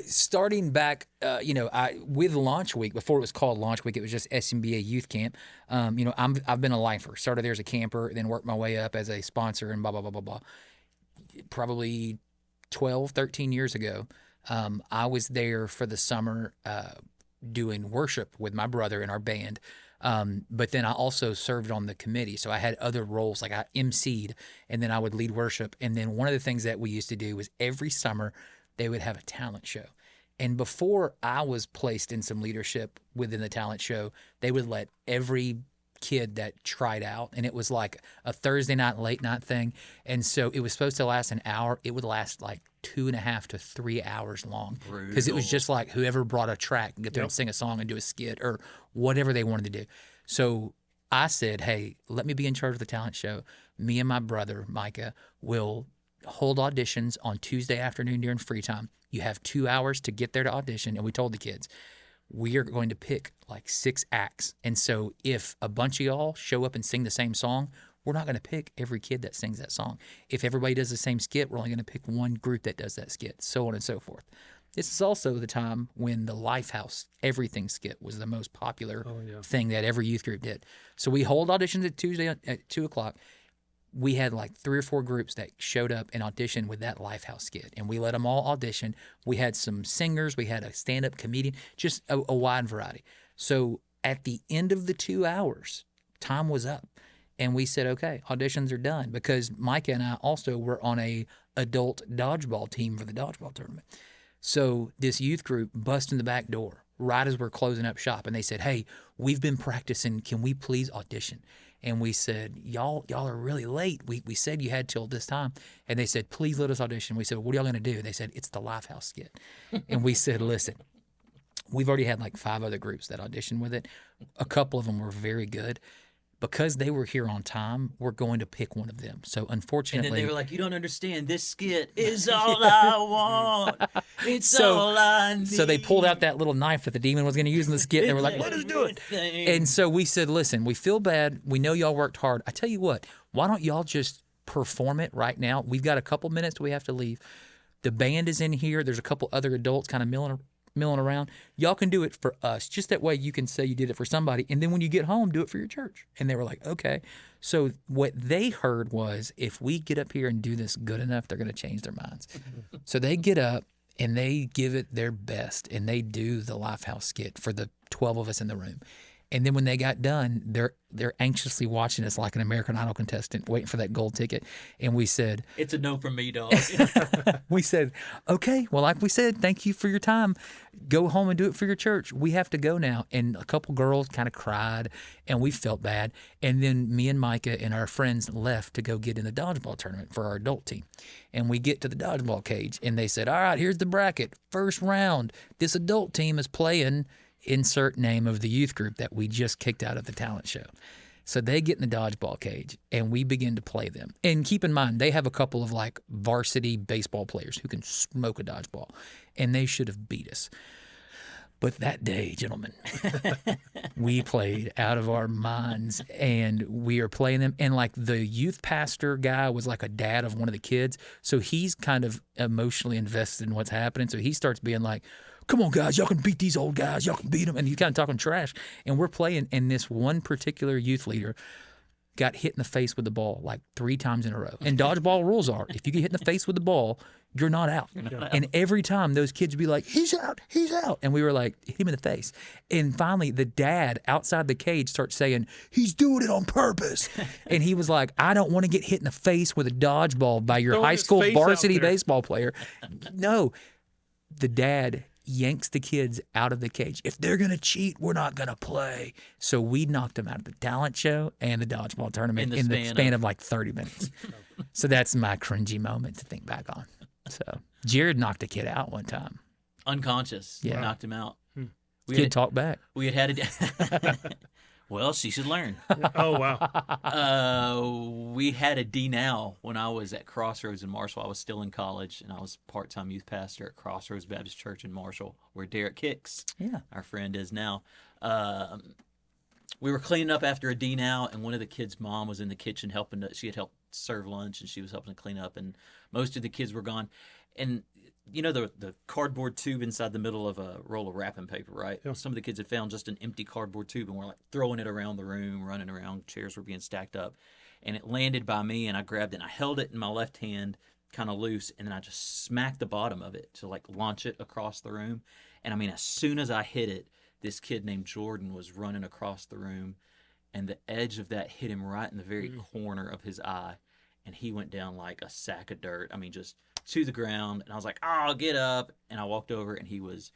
starting back, with Launch Week, before it was called Launch Week, it was just SMBA Youth Camp. I've been a lifer. Started there as a camper, then worked my way up as a sponsor and blah, blah, blah, blah, blah. Probably 12, 13 years ago, I was there for the summer doing worship with my brother in our band. But then I also served on the committee. So I had other roles, like I emceed, and then I would lead worship. And then one of the things that we used to do was every summer they would have a talent show. And before I was placed in some leadership within the talent show, they would let every kid that tried out, and it was like a Thursday night, late night thing. And so it was supposed to last an hour. It would last like 2.5 to 3 hours long, because it was just like whoever brought a track get there and sing a song and do a skit or whatever they wanted to do. So I said, hey, let me be in charge of the talent show. Me and my brother, Micah, will hold auditions on Tuesday afternoon during free time. You have 2 hours to get there to audition. And we told the kids, we are going to pick like 6 acts. And so if a bunch of y'all show up and sing the same song, we're not going to pick every kid that sings that song. If everybody does the same skit, we're only going to pick one group that does that skit, so on and so forth. This is also the time when the Lifehouse Everything skit was the most popular thing that every youth group did. So we hold auditions at Tuesday at 2 o'clock. We had like 3 or 4 groups that showed up and auditioned with that Lifehouse skit, and we let them all audition. We had some singers, we had a stand-up comedian, just a wide variety. So at the end of the 2 hours, time was up, and we said, okay, auditions are done, because Micah and I also were on a adult dodgeball team for the dodgeball tournament. So this youth group bust in the back door right as we're closing up shop, and they said, hey, we've been practicing. Can we please audition? And we said, y'all are really late. We said you had till this time. And they said, please let us audition. We said, what are y'all going to do? They said, it's the Lifehouse skit. And we said, listen, we've already had like 5 other groups that auditioned with it. A couple of them were very good. Because they were here on time, we're going to pick one of them. So unfortunately, and then they were like, "You don't understand. This skit is all I want. It's all I need." So they pulled out that little knife that the demon was going to use in the skit. And they were like, "Let us do it." And so we said, "Listen, we feel bad. We know y'all worked hard. I tell you what, why don't y'all just perform it right now? We've got a couple minutes till we have to leave. The band is in here. There's a couple other adults kind of milling around. Y'all can do it for us. Just that way you can say you did it for somebody. And then when you get home, do it for your church." And they were like, okay. So what they heard was, if we get up here and do this good enough, they're going to change their minds. So they get up and they give it their best, and they do the Lifehouse skit for the 12 of us in the room. And then when they got done, they're anxiously watching us like an American Idol contestant, waiting for that gold ticket. And we said, "It's a no from me, dog." we said, okay, well, like we said, thank you for your time. Go home and do it for your church. We have to go now. And a couple girls kind of cried, and we felt bad. And then me and Micah and our friends left to go get in the dodgeball tournament for our adult team. And we get to the dodgeball cage, and they said, all right, here's the bracket. First round, this adult team is playing insert name of the youth group that we just kicked out of the talent show. So they get in the dodgeball cage, and we begin to play them. And keep in mind, they have a couple of like varsity baseball players who can smoke a dodgeball, and they should have beat us. But that day, gentlemen, we played out of our minds, and we are playing them. And like the youth pastor guy was like a dad of one of the kids, so he's kind of emotionally invested in what's happening. So he starts being like, come on, guys, y'all can beat these old guys. Y'all can beat them. And he's kind of talking trash. And we're playing, and this one particular youth leader got hit in the face with the ball like 3 times in a row. And dodgeball rules are, if you get hit in the face with the ball, you're not out. And every time those kids would be like, he's out, he's out. And we were like, hit him in the face. And finally, the dad outside the cage starts saying, he's doing it on purpose. And he was like, I don't want to get hit in the face with a dodgeball by your high school varsity baseball player. No, the dad yanks the kids out of the cage. If they're going to cheat, we're not going to play. So we knocked them out of the talent show and the dodgeball tournament in the span of like 30 minutes. So that's my cringy moment to think back on. So Jared knocked a kid out one time. Unconscious. Yeah. Knocked him out. Kid talked back. We had a well, she should learn. Oh, wow. We had a D now when I was at Crossroads in Marshall. I was still in college, and I was part-time youth pastor at Crossroads Baptist Church in Marshall, where Derek Hicks, our friend, is now. We were cleaning up after a D now, and one of the kids' mom was in the kitchen helping. She had helped serve lunch, and she was helping to clean up, and most of the kids were gone. And you know the cardboard tube inside the middle of a roll of wrapping paper, right? Yeah. Some of the kids had found just an empty cardboard tube, and we're like throwing it around the room, running around. Chairs were being stacked up, and it landed by me, and I grabbed it, and I held it in my left hand, kind of loose, and then I just smacked the bottom of it to like launch it across the room. And I mean, as soon as I hit it, this kid named Jordan was running across the room, and the edge of that hit him right in the very corner of his eye, and he went down like a sack of dirt. I mean, just to the ground. And I was like, oh, get up. And I walked over, and he was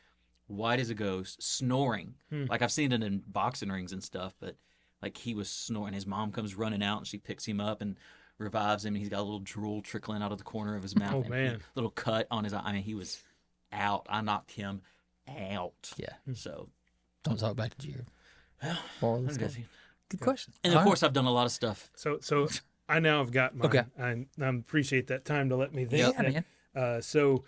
white as a ghost, snoring. Like I've seen it in boxing rings and stuff, but like he was snoring. His mom comes running out, and she picks him up and revives him. And he's got a little drool trickling out of the corner of his mouth. Oh, and man. a little cut on his eye. I mean, he was out. I knocked him out. Yeah. So Don't talk back to Jared. I'm busy. Good question. And of course, I've done a lot of stuff. So I now have got mine. Okay. I appreciate that time to let me think. Yeah, man. So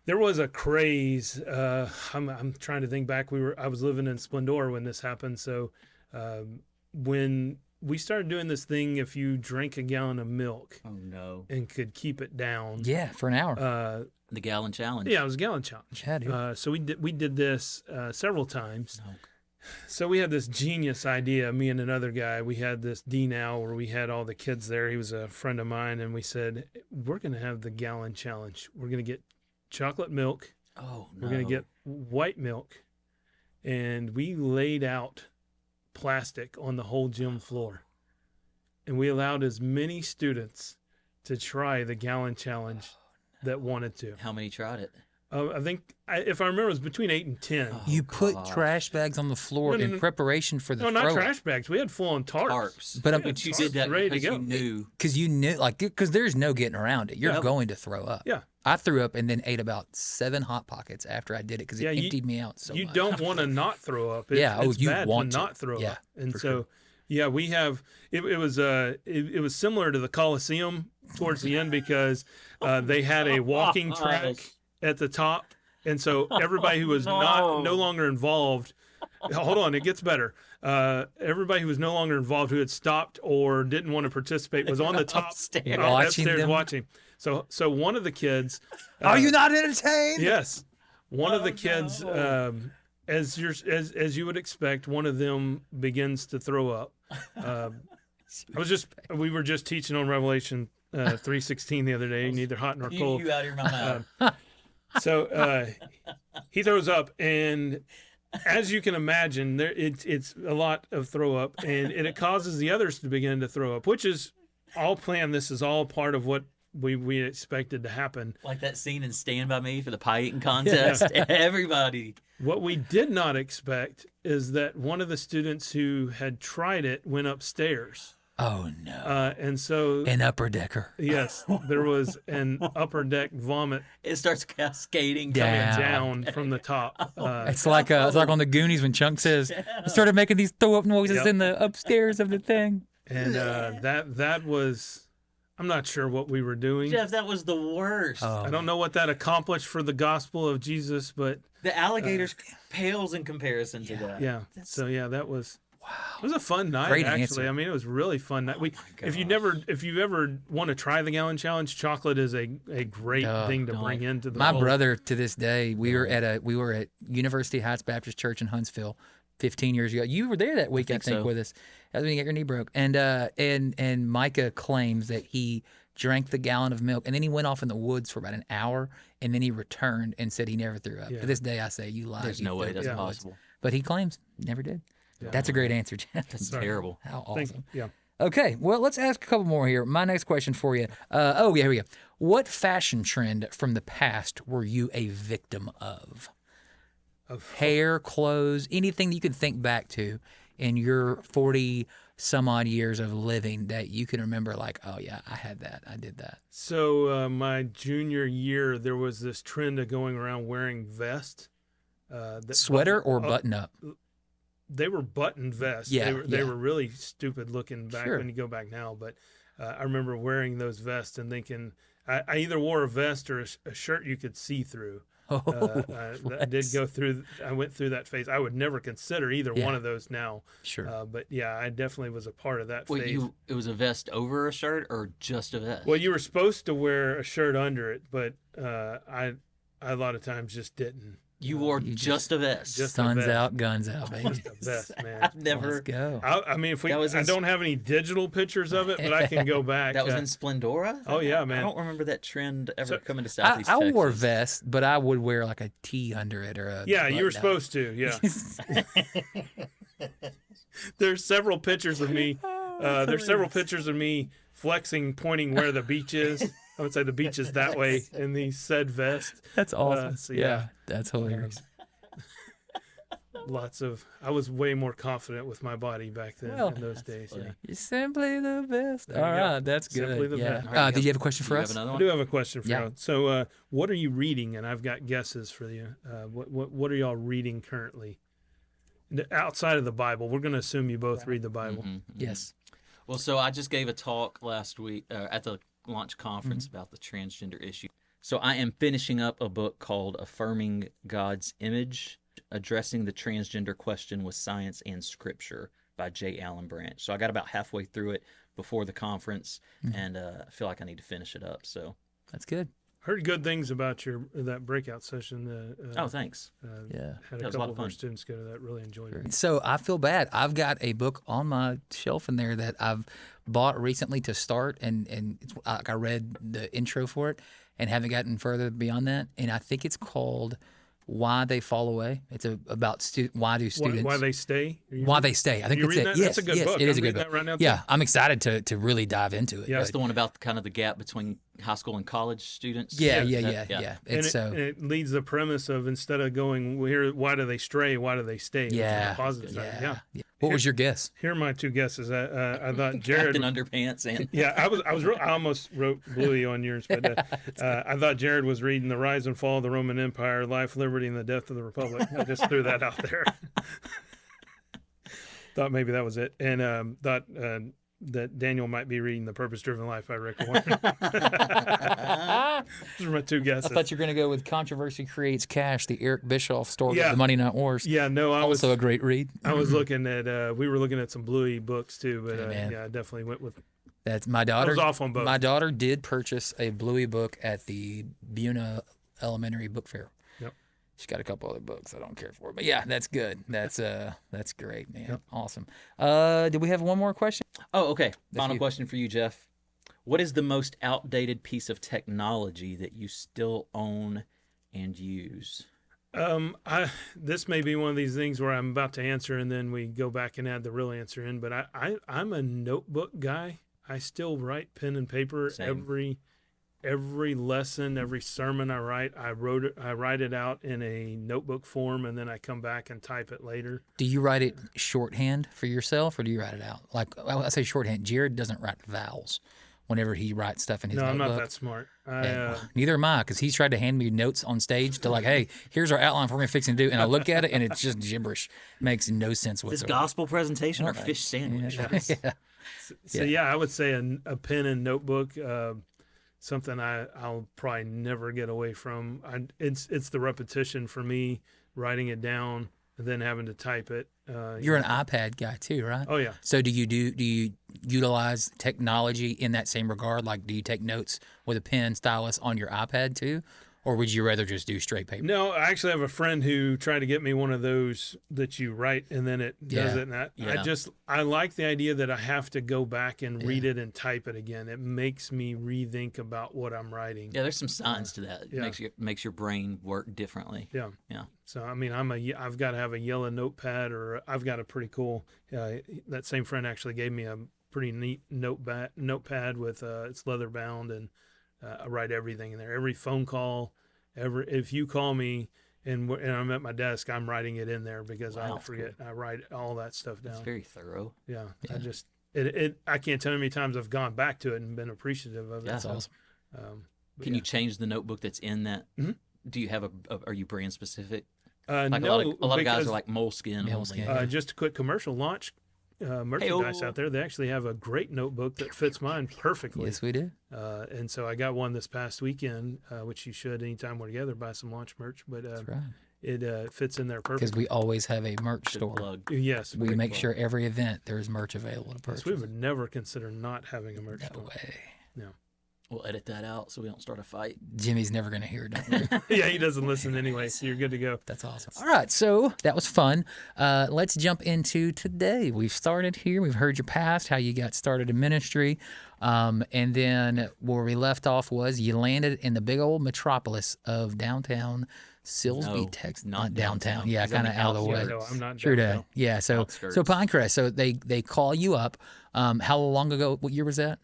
There was a craze. I'm trying to think back. I was living in Splendor when this happened. So when we started doing this thing, if you drank a gallon of milk Oh no. and could keep it down, Yeah, for an hour. The gallon challenge. yeah, it was a gallon challenge. Yeah, dude. So we did this several times. No. So we had this genius idea, me and another guy. We had this D-Now where we had all the kids there. He was a friend of mine, and we said, we're going to have the gallon challenge. We're going to get chocolate milk. Oh no. We're going to get white milk. And we laid out plastic on the whole gym floor. And we allowed as many students to try the gallon challenge that wanted to. How many tried it? I think, if I remember, it was between 8 and 10. Oh, You put gosh. trash bags on the floor No, in preparation for the No, not throw-up. trash bags. We had full-on tarps. Tarps. But But you did that ready to because go. you knew. Because you knew, because there's no getting around it. You're Yep. going to throw up. Yeah. I threw up and then ate about 7 Hot Pockets after I did it because Yeah, it you- emptied me out so You much. don't want to not throw up. Yeah, It's you bad want to to. not throw Yeah, up. And for so, sure. yeah, we have. It was similar to the Coliseum towards the end because they had a walking track at the top, and so everybody who was no longer involved. Hold on, it gets better. Everybody who was no longer involved, who had stopped or didn't want to participate, was on the top Upstairs. Watching upstairs them. watching. So one of the kids. Are you not entertained? Yes, one of the kids, as you would expect, one of them begins to throw up. We were just teaching on Revelation 3:16 the other day, neither hot nor cold. You out of your mouth. So he throws up, and as you can imagine, it's a lot of throw up, and it causes the others to begin to throw up, which is all planned. This is all part of what we expected to happen. Like that scene in Stand By Me for the pie eating contest. Everybody. What we did not expect is that one of the students who had tried it went upstairs. Oh, no. And so, An upper decker. yes, there was an upper deck vomit It starts cascading Down. down from the top. It's like on the Goonies when Chunk says, he started making these throw up noises Yep. in the upstairs of the thing. And that was, I'm not sure what we were doing. Jeff, that was the worst. Oh, I don't know what that accomplished for the gospel of Jesus, but The alligators pales in comparison to that. yeah. So yeah, that was. It was a fun night, Great actually. answer. I mean, it was really fun night. If you ever want to try the gallon challenge, chocolate is a great thing to bring into the My fold. brother, to this day, we were at University Heights Baptist Church in Huntsville 15 years ago. You were there that week, I think, so. with us. That was when you got your knee broke. And Micah claims that he drank the gallon of milk, and then he went off in the woods for about an hour, and then he returned and said he never threw up. Yeah. To this day, I say, you lied. There's You no way threw up that's in the woods. possible. But he claims never did. Yeah. That's a great answer, Jeff. That's terrible. How Thank- awesome. yeah. Okay, well, let's ask a couple more here. My next question for you. Here we go. What fashion trend from the past were you a victim of? Hair, clothes, anything that you can think back to in your 40 some odd years of living that you can remember, like, oh, yeah, I had that. I did that. So my junior year, there was this trend of going around wearing vests. Sweater or button up? They were button vests. Yeah, they yeah. were really stupid looking back Sure. when you go back now. But I remember wearing those vests and thinking I either wore a vest or a shirt you could see through. I went through that phase. I would never consider either Yeah. one of those now. Sure. But yeah, I definitely was a part of that Wait, phase. it was a vest over a shirt or just a vest? Well, you were supposed to wear a shirt under it, but I a lot of times just didn't. You wore You just a vest. just- Suns vest. out, guns out, baby. Just a vest, man. I've never. Let's go. I mean, if we, That was I in- don't have any digital pictures of it, but I can go back. That was in Splendora? Oh, yeah, man. I don't remember that trend ever So- coming to I Southeast Texas. wore vests, but I would wear like a tee under it or a. yeah, you were button-up. supposed to. Yeah, there's several pictures of me. There's several pictures of me flexing, pointing where the beach is. I would say the beach is that way in the said vest. That's awesome. so yeah. yeah. That's hilarious. I was way more confident with my body back then Well, in those days. Yeah. You're simply the best. There All you go. right, that's good. Simply the yeah. best. All right, Did you have a question Do for you us? have another I one? do have a question for Yeah. you. So, what are you reading? And I've got guesses for you. What are y'all reading currently? Outside of the Bible, we're going to assume you both read the Bible. Mhm, mhm. Yes. Well, so I just gave a talk last week at the launch conference Mm-hmm. about the transgender issue. So I am finishing up a book called Affirming God's Image, Addressing the Transgender Question with Science and Scripture by J. Allen Branch. So I got about halfway through it before the conference, and I feel like I need to finish it up. So That's good. Heard good things about that breakout session. oh, thanks. Yeah. Had That a was a lot couple of of our fun. students go to that. Really enjoyed it. So I feel bad. I've got a book on my shelf in there that I've bought recently to start, and it's, I read the intro for it and haven't gotten further beyond that. And I think it's called Why They Fall Away. It's about why do students Why they stay? why they stay. I think you that's reading it. that? Yes, That's a good yes, book. it is I'm a good reading book. that right now, too. Yeah, I'm excited to really dive into it. Yeah. That's the one about kind of the gap between high school and college students. Yeah. And It's so it leads the premise of, instead of going, well, here, why do they stray? Why do they stay? Which is yeah, the positive side. yeah. What was your guess? Here are my two guesses. I thought Jared. Captain Underpants and Yeah, I almost wrote Bluey on yours, but I thought Jared was reading The Rise and Fall of the Roman Empire, Life, Liberty, and the Death of the Republic. I just threw that out there. Thought maybe that was it, and thought that Daniel might be reading The Purpose-Driven Life by Rick Warren. Those are my two guesses. I thought you were going to go with Controversy Creates Cash, the Eric Bischoff story Yeah. of the Money Not Wars. Yeah, no, I was Also a great read. I was looking at we were looking at some Bluey books too, but man. yeah, I definitely went with. That's my I daughter. was off on both. My daughter did purchase a Bluey book at the Buna Elementary Book Fair. Yep. She's got a couple other books I don't care for, but yeah, that's good. That's great, man. Yep. Awesome. Did we have one more question? oh, okay. Final you. question for you, Jeff. What is the most outdated piece of technology that you still own and use? This may be one of these things where I'm about to answer and then we go back and add the real answer in, but I'm a notebook guy. I still write pen and paper. Same. Every lesson, every sermon I write, I write it out in a notebook form, and then I come back and type it later. Do you write it shorthand for yourself, or do you write it out? Like I say shorthand. Jared doesn't write vowels whenever he writes stuff in his No, I'm notebook. not that smart. Neither am I, because he's tried to hand me notes on stage to like, hey, here's our outline for what we're fixing to do, and I look at it and it's just gibberish. Makes no sense This whatsoever. gospel presentation or fish sandwich? Yeah. So yeah, I would say a pen and notebook. Something I'll probably never get away from. It's the repetition for me, writing it down and then having to type it. You're an iPad guy too, right? Oh yeah. So do you utilize technology in that same regard? Like, do you take notes with a pen, stylus on your iPad too, or would you rather just do straight paper? No, I actually have a friend who tried to get me one of those that you write and then it does Yeah. it. And Yeah. I like the idea that I have to go back and read it and type it again. It makes me rethink about what I'm writing. Yeah, there's some science to that. It Yeah. makes your brain work differently. Yeah. Yeah. So I mean, I've got to have a yellow notepad, or I've got a pretty cool. That same friend actually gave me a pretty neat notepad with it's leather bound, and I write everything in there. Every phone call, if you call me and I'm at my desk, I'm writing it in there because I Wow, don't forget. I write all that stuff down. It's very thorough. Yeah. I just I can't tell you how many times I've gone back to it and been appreciative of it. Yeah. That's awesome. But Can yeah. you change the notebook that's in that? Mhm. Do you have are you brand specific? Like no, a lot of guys because, are like moleskin. Moleskin. only. just a quick commercial launch. Merchandise out there. They actually have a great notebook that fits mine perfectly. Yes, we do. And so I got one this past weekend, which you should anytime we're together buy some launch merch. But That's right. it fits in there Because perfectly. we always have a merch Good store. plug. Yes, We great make plug. sure every event there's merch available to Yes, purchase. we would never consider not having a merch No store. way. We'll edit that out so we don't start a fight. Jimmy's never going to hear it. Don't worry. Yeah, he doesn't listen anyway, so you're good to go. That's awesome. All right, so that was fun. Let's jump into today. We've started here. We've heard your past, how you got started in ministry. And then where we left off was you landed in the big old metropolis of downtown Silsbee, No, Texas. not downtown. downtown. Yeah, Is that kind of the out of the way. outskirts? No, I'm not True downtown. that. Yeah, so Outskirts. Pinecrest. So they call you up. How long ago? What year was that?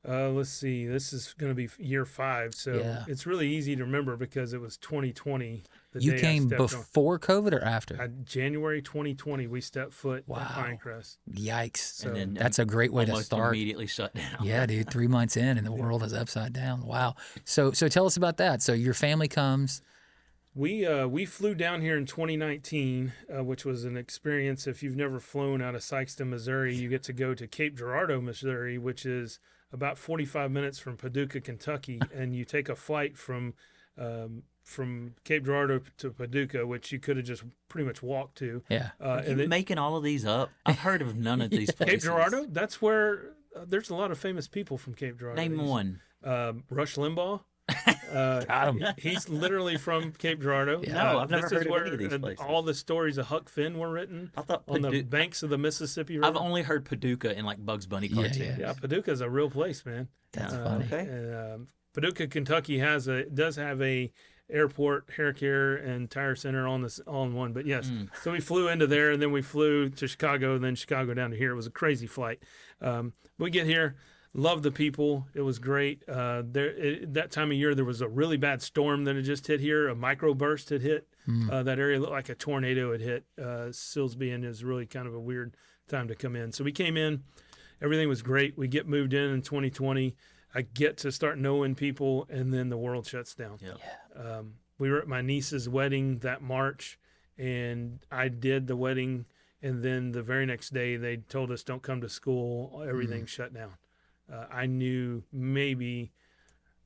Let's see. This is going to be year 5, so Yeah. it's really easy to remember because it was 2020. The You day I came stepped on. before COVID or after? January 2020, we stepped foot Wow. at Pinecrest. Yikes. So And then That's a great way to almost start. immediately shut down. Yeah, dude, 3 months in and the world is upside down. Wow. So tell us about that. So your family comes. We flew down here in 2019, which was an experience. If you've never flown out of Sykeston, Missouri, you get to go to Cape Girardeau, Missouri, which is about 45 minutes from Paducah, Kentucky, and you take a flight from Cape Girardeau to Paducah, which you could have just pretty much walked to. Yeah. Are you making all of these up? I've heard of none of these places. Cape Girardeau, that's where there's a lot of famous people from Cape Girardeau. Name one. Rush Limbaugh. Got him. He's literally from Cape Girardeau. Yeah. No, I've never this heard is of any of these where places. all the stories of Huck Finn were written I thought on the banks of the Mississippi River. I've only heard Paducah in like Bugs Bunny cartoons. Yeah, Paducah's a real place, man. That's funny. Okay. And, Paducah, Kentucky does have a airport, hair care, and tire center all in one. But yes, so we flew into there, and then we flew to Chicago, and then Chicago down to here. It was a crazy flight. We get here. Love the people. It was great. That time of year, there was a really bad storm that had just hit here. A microburst had hit that area. Looked like a tornado had hit Silsbee, and it was really kind of a weird time to come in. So we came in. Everything was great. We get moved in 2020. I get to start knowing people, and then the world shuts down. Yeah. We were at my niece's wedding that March, and I did the wedding, and then the very next day they told us don't come to school. Everything shut down. I knew maybe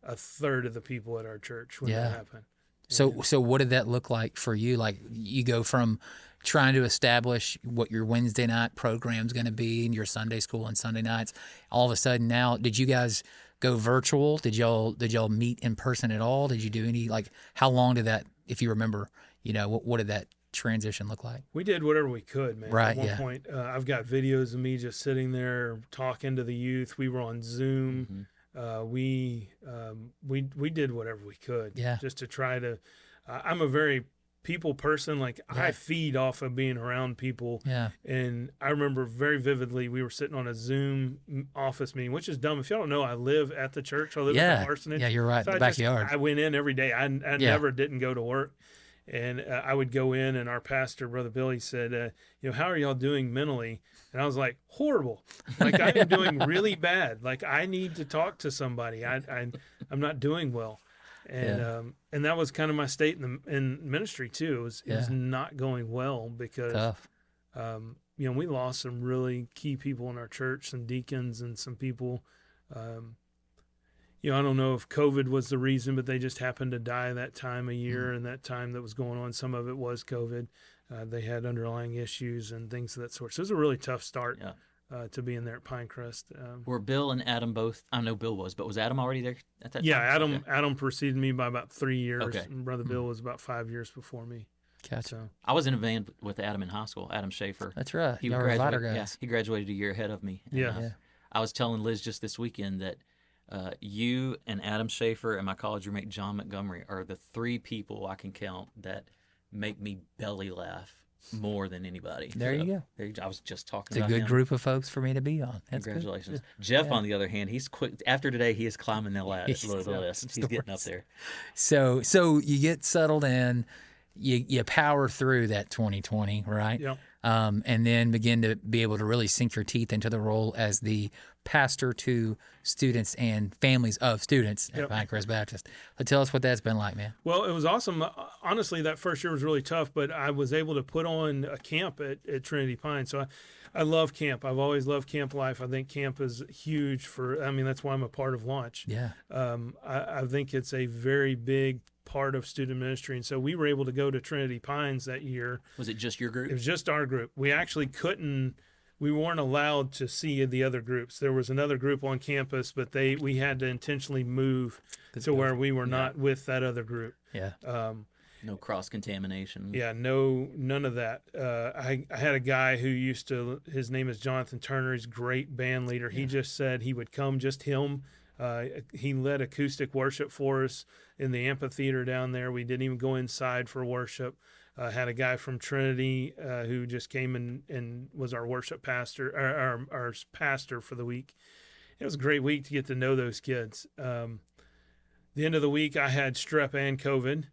a third of the people at our church when that happened. So what did that look like for you? Like you go from trying to establish what your Wednesday night program's going to be and your Sunday school and Sunday nights. All of a sudden now, did you guys go virtual? Did y'all meet in person at all? Did you do any, like, how long did that, if you remember, what did that transition look like? We did whatever we could, man. Right. At one point, I've got videos of me just sitting there talking to the youth. We were on Zoom. We did whatever we could. Yeah. Just to try to. I'm a very people person. Like I feed off of being around people. Yeah. And I remember very vividly we were sitting on a Zoom office meeting, which is dumb. If y'all don't know, I live at the church. I live at the parsonage. Yeah, you're right. So the backyard. I went in every day. I never didn't go to work. And I would go in, and our pastor, Brother Billy, said, how are y'all doing mentally? And I was like, horrible. Like, I am doing really bad. Like, I need to talk to somebody. I'm not doing well. And and that was kind of my state in ministry, too. It was not going well because, Tough. We lost some really key people in our church, some deacons and some people. I don't know if COVID was the reason, but they just happened to die that time of year and that time that was going on. Some of it was COVID. They had underlying issues and things of that sort. So it was a really tough start to being there at Pinecrest. Were Bill and Adam both? I know Bill was, but was Adam already there at that time? Yeah, Adam preceded me by about 3 years. Okay. And Brother Bill was about 5 years before me. Gotcha. So, I was in a band with Adam in high school, Adam Schaefer. That's right. He Y'all were ladder guys. Yeah, he graduated a year ahead of me. And, Yeah. I was telling Liz just this weekend that you and Adam Schaefer and my college roommate John Montgomery are the three people I can count that make me belly laugh more than anybody. There you go. I was just talking It's about a good him. group of folks for me to be on. That's Congratulations. Good. Jeff, on the other hand, he's quick. After today, he is climbing the list. He's getting up there. So you get settled in, you power through that 2020, right? Yep. And then begin to be able to really sink your teeth into the role as the pastor to students and families of students at Pinecrest Baptist. So tell us what that's been like, man. Well, it was awesome. Honestly, that first year was really tough, but I was able to put on a camp at Trinity Pine. So I love camp. I've always loved camp life. I think camp is huge that's why I'm a part of Launch. Yeah. I think it's a very big part of student ministry. And so we were able to go to Trinity Pines that year. Was it just your group? It was just our group. We actually we weren't allowed to see the other groups. There was another group on campus, but we had to intentionally move to where we were not with that other group. Yeah. No cross-contamination. Yeah, none of that. I had a guy who his name is Jonathan Turner. He's a great band leader. He just said he would come, just him. He led acoustic worship for us in the amphitheater down there. We didn't even go inside for worship. Had a guy from Trinity who just came and was our worship pastor, our pastor for the week. It was a great week to get to know those kids. The end of the week, I had strep and COVID.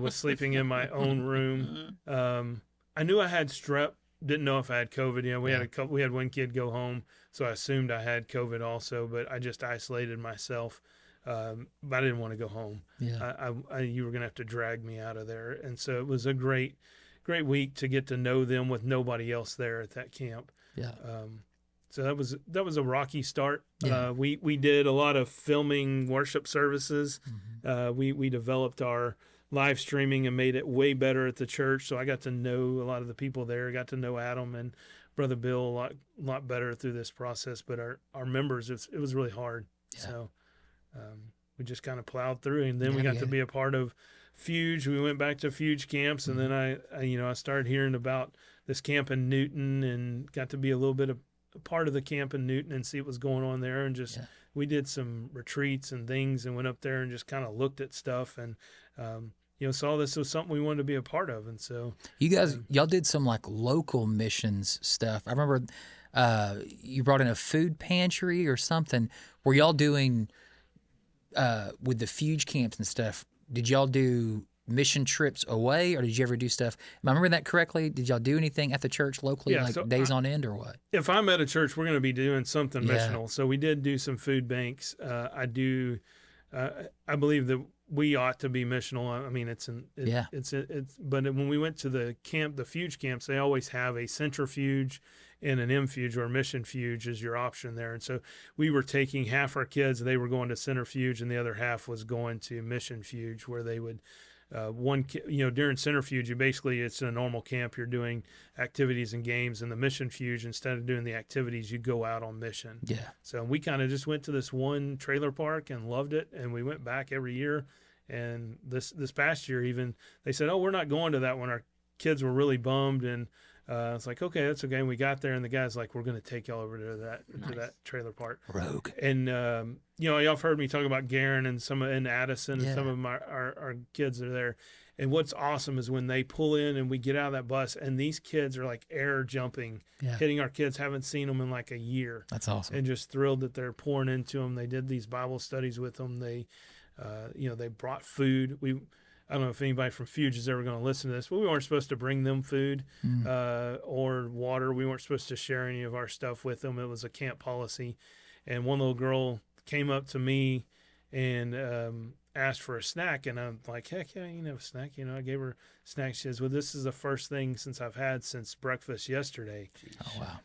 Was sleeping in my own room. I knew I had strep. Didn't know if I had COVID. We had one kid go home, so I assumed I had COVID also. But I just isolated myself. but I didn't want to go home. Yeah. You were going to have to drag me out of there. And so it was a great week to get to know them with nobody else there at that camp. Yeah. So that was a rocky start. Yeah. We did a lot of filming worship services. We developed our live streaming and made it way better at the church. So I got to know a lot of the people there. I got to know Adam and Brother Bill a lot better through this process. But our members, it was really hard. Yeah. So we just kind of plowed through, and then we got to be a part of Fuge. We went back to Fuge camps, and then I started hearing about this camp in Newton, and got to be a little bit of a part of the camp in Newton and see what was going on there, and just we did some retreats and things, and went up there and just kind of looked at stuff, and saw this was something we wanted to be a part of, and so you guys, y'all did some like local missions stuff. I remember you brought in a food pantry or something. Were y'all doing with the Fuge camps and stuff? Did y'all do mission trips away, or did you ever do stuff? Am I remembering that correctly? Did y'all do anything at the church locally, days on end, or what? If I'm at a church, we're going to be doing something missional. So we did do some food banks. I believe that we ought to be missional. I mean, but when we went to the camp, the Fuge camps, they always have a centrifuge and an M-fuge, or mission fuge is your option there. And so we were taking half our kids, they were going to centrifuge, and the other half was going to mission fuge, where they would during centrifuge, it's a normal camp. You're doing activities and games, and the mission fuge, instead of doing the activities, you go out on mission. Yeah. So we kind of just went to this one trailer park and loved it, and we went back every year. And this past year, even they said, "Oh, we're not going to that one." Our kids were really bummed, and it's like, okay, that's okay. And we got there, and the guy's like, "We're going to take y'all over to that trailer park." Rogue. And y'all have heard me talk about Garen and Addison, and some of our kids are there. And what's awesome is when they pull in and we get out of that bus, and these kids are like air jumping, hitting our kids. Haven't seen them in like a year. That's awesome. And just thrilled that they're pouring into them. They did these Bible studies with them. They brought food. I don't know if anybody from Fuge is ever going to listen to this, but we weren't supposed to bring them food or water. We weren't supposed to share any of our stuff with them. It was a camp policy. And one little girl came up to me and asked for a snack, and I'm like, heck yeah, you can have a snack. I gave her a snack. She says, well, this is the first thing since I've had since breakfast yesterday. Oh, wow.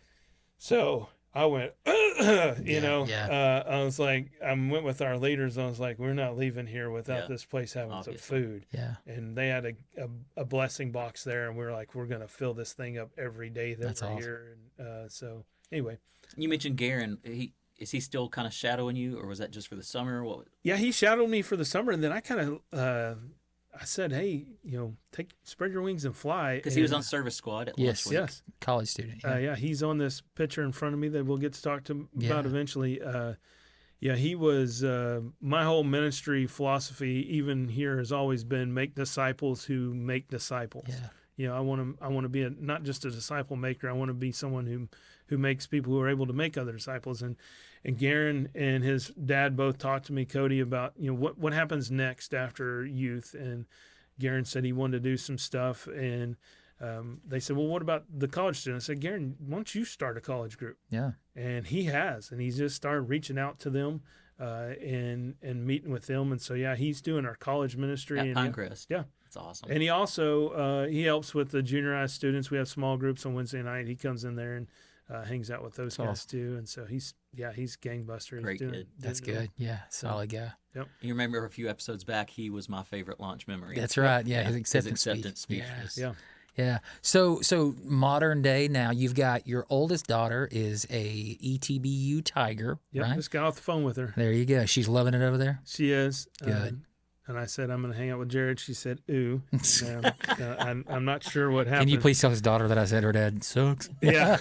So I went, I was like, I went with our leaders. I was like, we're not leaving here without this place having some food. Yeah. And they had a blessing box there, and we were like, we're going to fill this thing up every day that That's we're awesome. here. And so anyway. You mentioned Garen. Is he still kind of shadowing you, or was that just for the summer? What? Yeah, he shadowed me for the summer, and then I kind of I said, hey, spread your wings and fly. Because he was on service squad at Lunch Week. Yes. College student. He's on this picture in front of me that we'll get to talk to about eventually. He was, my whole ministry philosophy, even here, has always been make disciples who make disciples. Yeah. I want to be not just a disciple maker. I want to be someone who makes people who are able to make other disciples. And Garen and his dad both talked to me, Cody, about what happens next after youth. And Garen said he wanted to do some stuff, and they said, well, what about the college students? I said, Garen, why don't you start a college group? Yeah. And he has, and he's just started reaching out to them and meeting with them. And so, he's doing our college ministry. At and Pinecrest. Yeah. That's awesome. And he also, he helps with the junior high students. We have small groups on Wednesday night. He comes in there and hangs out with those guys too. And so he's gangbuster. Great kid. That's good. Yeah. Solid guy. Yep. You remember a few episodes back, he was my favorite launch memory. That's right. Yeah. His acceptance speech. Yeah. Yeah. So modern day now, you've got your oldest daughter is a ETBU Tiger, right? Just got off the phone with her. There you go. She's loving it over there. She is. Good. And I said, I'm going to hang out with Jared. She said, ooh. And, I'm not sure what happened. Can you please tell his daughter that I said her dad sucks? Yeah.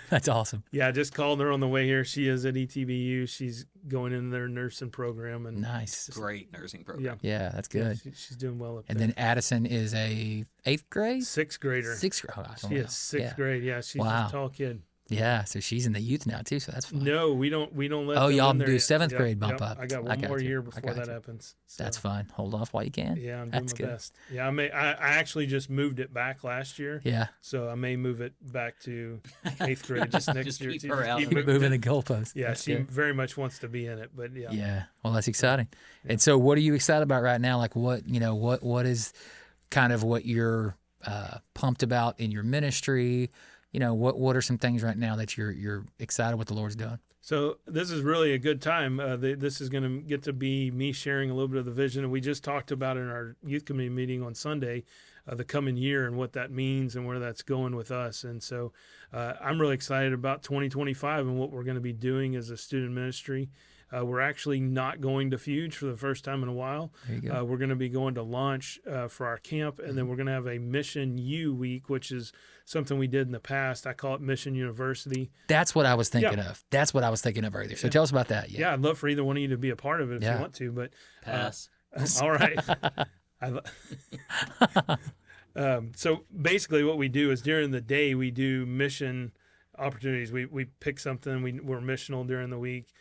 That's awesome. Yeah, I just called her on the way here. She is at ETBU. She's going in their nursing program. And nice. Great nursing program. Yeah, that's good. Yeah, she's doing well up and there. then Addison is a 8th grade? Sixth grader. Sixth grade. She is sixth grade. Yeah, she's a tall kid. Yeah, so she's in the youth now too, so that's fun. No, we don't let Oh, them y'all in there do yet. seventh Yep, grade bump yep. up. I got one more year before that happens. So. That's fine. Hold off while you can. Yeah, I'm doing That's my good. best. Yeah, I actually just moved it back last year. Yeah. So I may move it back to 8th grade just next Just year. keep too. her Just out keep of it. Moving the goalpost. Yeah, That's she good. very much wants to be in it, but yeah. Yeah. Well, that's exciting. And so what are you excited about right now? Like what is kind of what you're pumped about in your ministry? What are some things right now that you're excited what the Lord's doing? So this is really a good time. This is going to get to be me sharing a little bit of the vision. And we just talked about in our youth committee meeting on Sunday, the coming year and what that means and where that's going with us. And so I'm really excited about 2025 and what we're going to be doing as a student ministry. We're actually not going to Fuge for the first time in a while. There you go. We're going to be going to launch for our camp, and then we're going to have a Mission U week, which is something we did in the past. I call it Mission University. That's what I was thinking of. That's what I was thinking of earlier. So tell us about that. Yeah, I'd love for either one of you to be a part of it if you want to. But Pass. All right. So basically what we do is during the day we do mission opportunities. We pick something. We're missional during the week.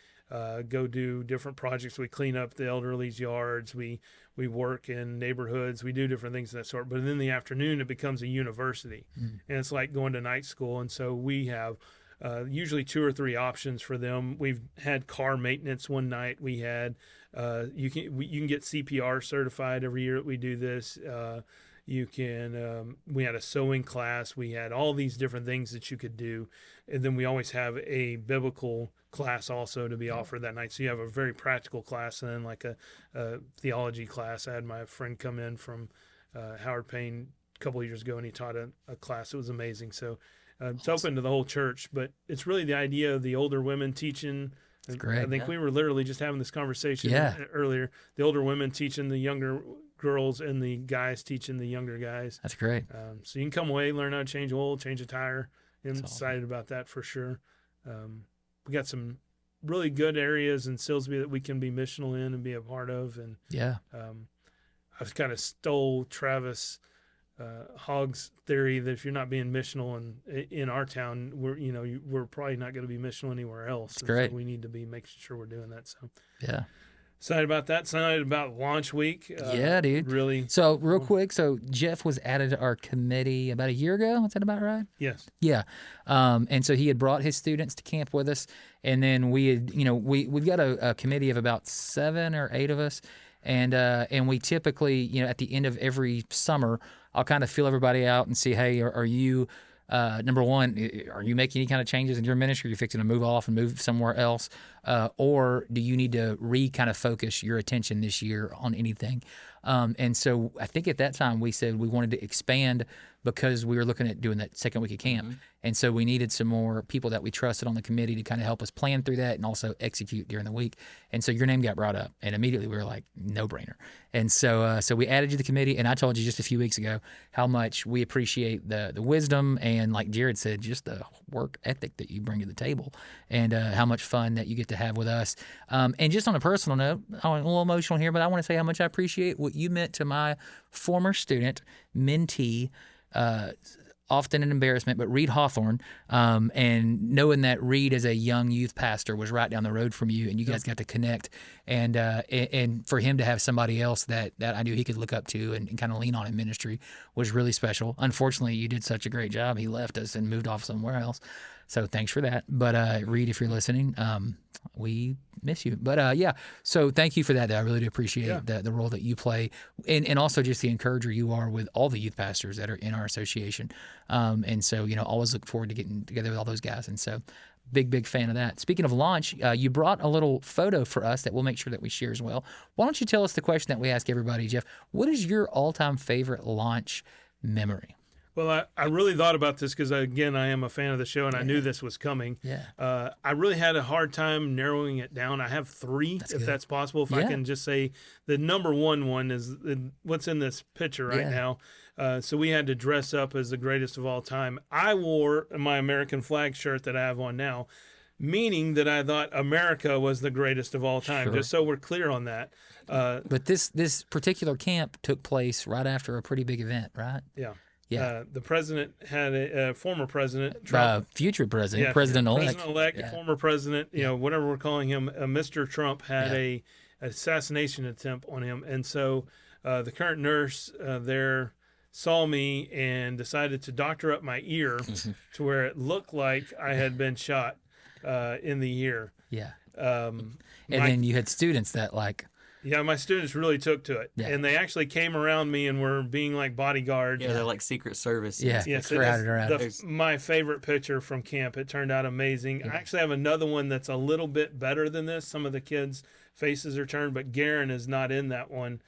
Go do different projects. We clean up the elderly's yards. We work in neighborhoods. We do different things of that sort. But in the afternoon, it becomes a university, and it's like going to night school. And so we have usually 2 or 3 options for them. We've had car maintenance one night. We had you can get CPR certified every year that we do this. We had a sewing class. We had all these different things that you could do. And then we always have a biblical class also to be offered that night. So you have a very practical class and then like a theology class. I had my friend come in from Howard Payne a couple of years ago, and he taught a class. It was amazing. So it's open to the whole church, but it's really the idea of the older women teaching. That's great. I think we were literally just having this conversation earlier. The older women teaching the younger girls and the guys teaching the younger guys. That's great. So you can come away, learn how to change oil, change a tire. I'm excited about that for sure. We got some really good areas in Silsbee that we can be missional in and be a part of. And I've kind of stole Travis Hogg's theory that if you're not being missional in our town, we're probably not going to be missional anywhere else. That's great. So we need to be making sure we're doing that. So yeah. Excited about that. Excited about launch week. Yeah, dude. Really. So real quick, Jeff was added to our committee about a year ago. Is that about right? Yes. Yeah. And so he had brought his students to camp with us. And then we had, we've got a committee of about 7 or 8 of us. And we typically, at the end of every summer, I'll kind of feel everybody out and see, hey, are you, number one, are you making any kind of changes in your ministry? Are you fixing to move off and move somewhere else? Or do you need to kind of focus your attention this year on anything? And so I think at that time we said we wanted to expand because we were looking at doing that second week of camp. Mm-hmm. And so we needed some more people that we trusted on the committee to kind of help us plan through that and also execute during the week. And so your name got brought up, and immediately we were like, no brainer. And so we added you to the committee, and I told you just a few weeks ago how much we appreciate the wisdom and, like Jared said, just the work ethic that you bring to the table, and how much fun that you get to have with us. And just on a personal note, I'm a little emotional here, but I want to say how much I appreciate what you meant to my former student, mentee, often an embarrassment, but Reed Hawthorne, and knowing that Reed as a young youth pastor was right down the road from you, and you guys got to connect, and for him to have somebody else that I knew he could look up to and kind of lean on in ministry was really special. Unfortunately, you did such a great job. He left us and moved off somewhere else. So thanks for that. But Reed, if you're listening, we miss you. But yeah, so thank you for that. I really do appreciate the role that you play, and also just the encourager you are with all the youth pastors that are in our association. And so, always look forward to getting together with all those guys. And so big fan of that. Speaking of launch, you brought a little photo for us that we'll make sure that we share as well. Why don't you tell us the question that we ask everybody, Jeff? What is your all-time favorite launch memory? Well, I really thought about this because, again, I am a fan of the show, and I knew this was coming. Yeah. I really had a hard time narrowing it down. I have 3, if that's possible. If I can just say the number one is what's in this picture right now. So we had to dress up as the greatest of all time. I wore my American flag shirt that I have on now, meaning that I thought America was the greatest of all time, just so we're clear on that. But this particular camp took place right after a pretty big event, right? Yeah. Yeah. The president had a former president, Trump. Future president, president-elect. President-elect, former president, whatever we're calling him, Mr. Trump had a assassination attempt on him. And so the current nurse there saw me and decided to doctor up my ear to where it looked like I had been shot in the ear. Yeah. And then you had students that Yeah, my students really took to it, and they actually came around me and were being like bodyguards. Yeah, they're like Secret Service. Yeah, yes, crowded around. My favorite picture from camp. It turned out amazing. I actually have another one that's a little bit better than this. Some of the kids' faces are turned, but Garen is not in that one.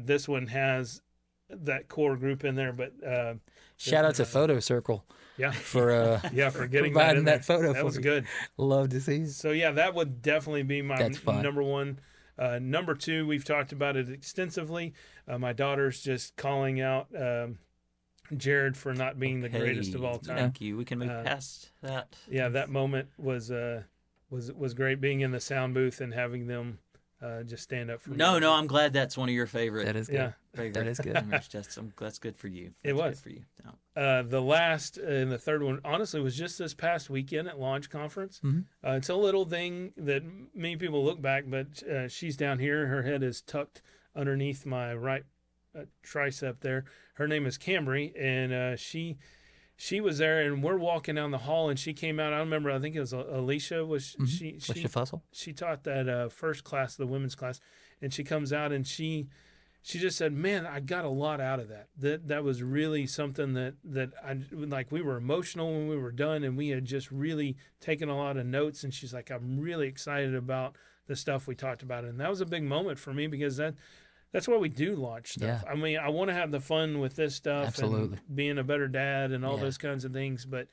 This one has that core group in there, but shout out to Photo Circle. Yeah, for for getting providing that photo. That was good. Love to see. So yeah, that would definitely be my number one. Number two, we've talked about it extensively. My daughter's just calling out Jared for not being the greatest of all time. Thank you. We can move past that. Yeah, that moment was great, being in the sound booth and having them just stand up for me. No, I'm glad that's one of your favorite. That is good. Yeah, that is good. That's good for you. It was good for you. No. The last and the third one, honestly, was just this past weekend at Launch Conference. It's a little thing that many people look back, but she's down here. Her head is tucked underneath my right tricep there. Her name is Cambry, and she was there, and we're walking down the hall, and she came out. I remember, I think it was Alicia. Alicia Fussell? She taught that first class, the women's class, and she comes out, and she just said, "Man, I got a lot out of that. That was really something that I like. We were emotional when we were done, and we had just really taken a lot of notes." And she's like, "I'm really excited about the stuff we talked about," and that was a big moment for me because that's why we do launch stuff. Yeah. I mean, I want to have the fun with this stuff, absolutely, and being a better dad and all those kinds of things. But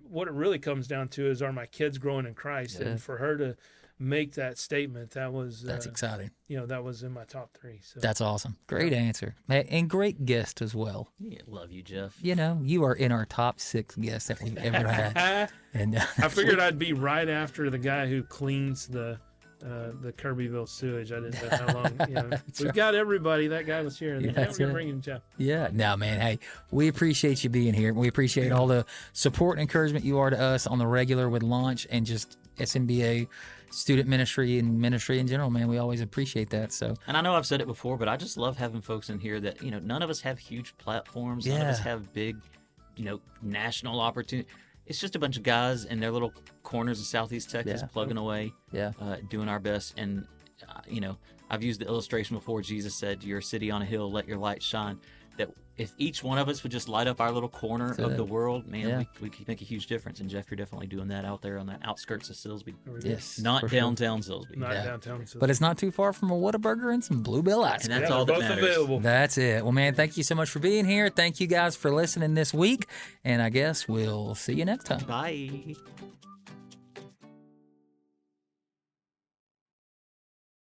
what it really comes down to is, are my kids growing in Christ? And for her to make that statement, that's exciting. That was in my top three. So that's awesome. Great answer, and great guest as well. Yeah, love you, Jeff. You are in our top 6 guests that we've ever had. And I figured I'd be right after the guy who cleans the Kirbyville sewage. I didn't know how long. We've got everybody. That guy was here. Now we're gonna bring him, Jeff. Yeah. No, man. Hey, we appreciate you being here. We appreciate all the support and encouragement you are to us on the regular with Launch and just SNBA student ministry and ministry in general, man. We always appreciate that. So, and I know I've said it before, but I just love having folks in here that none of us have huge platforms. None of us have big, national opportunity. It's just a bunch of guys in their little corners of Southeast Texas plugging away, doing our best. And, I've used the illustration before. Jesus said, "You're a city on a hill, let your light shine." That if each one of us would just light up our little corner of the world, man, we could make a huge difference. And Jeff, you're definitely doing that out there on the outskirts of Silsbee. Yes. Not downtown Silsbee. Not downtown Silsbee. But it's not too far from a Whataburger and some Bluebell ice cream. And that's all that both matters. available. That's it. Well, man, thank you so much for being here. Thank you guys for listening this week. And I guess we'll see you next time. Bye.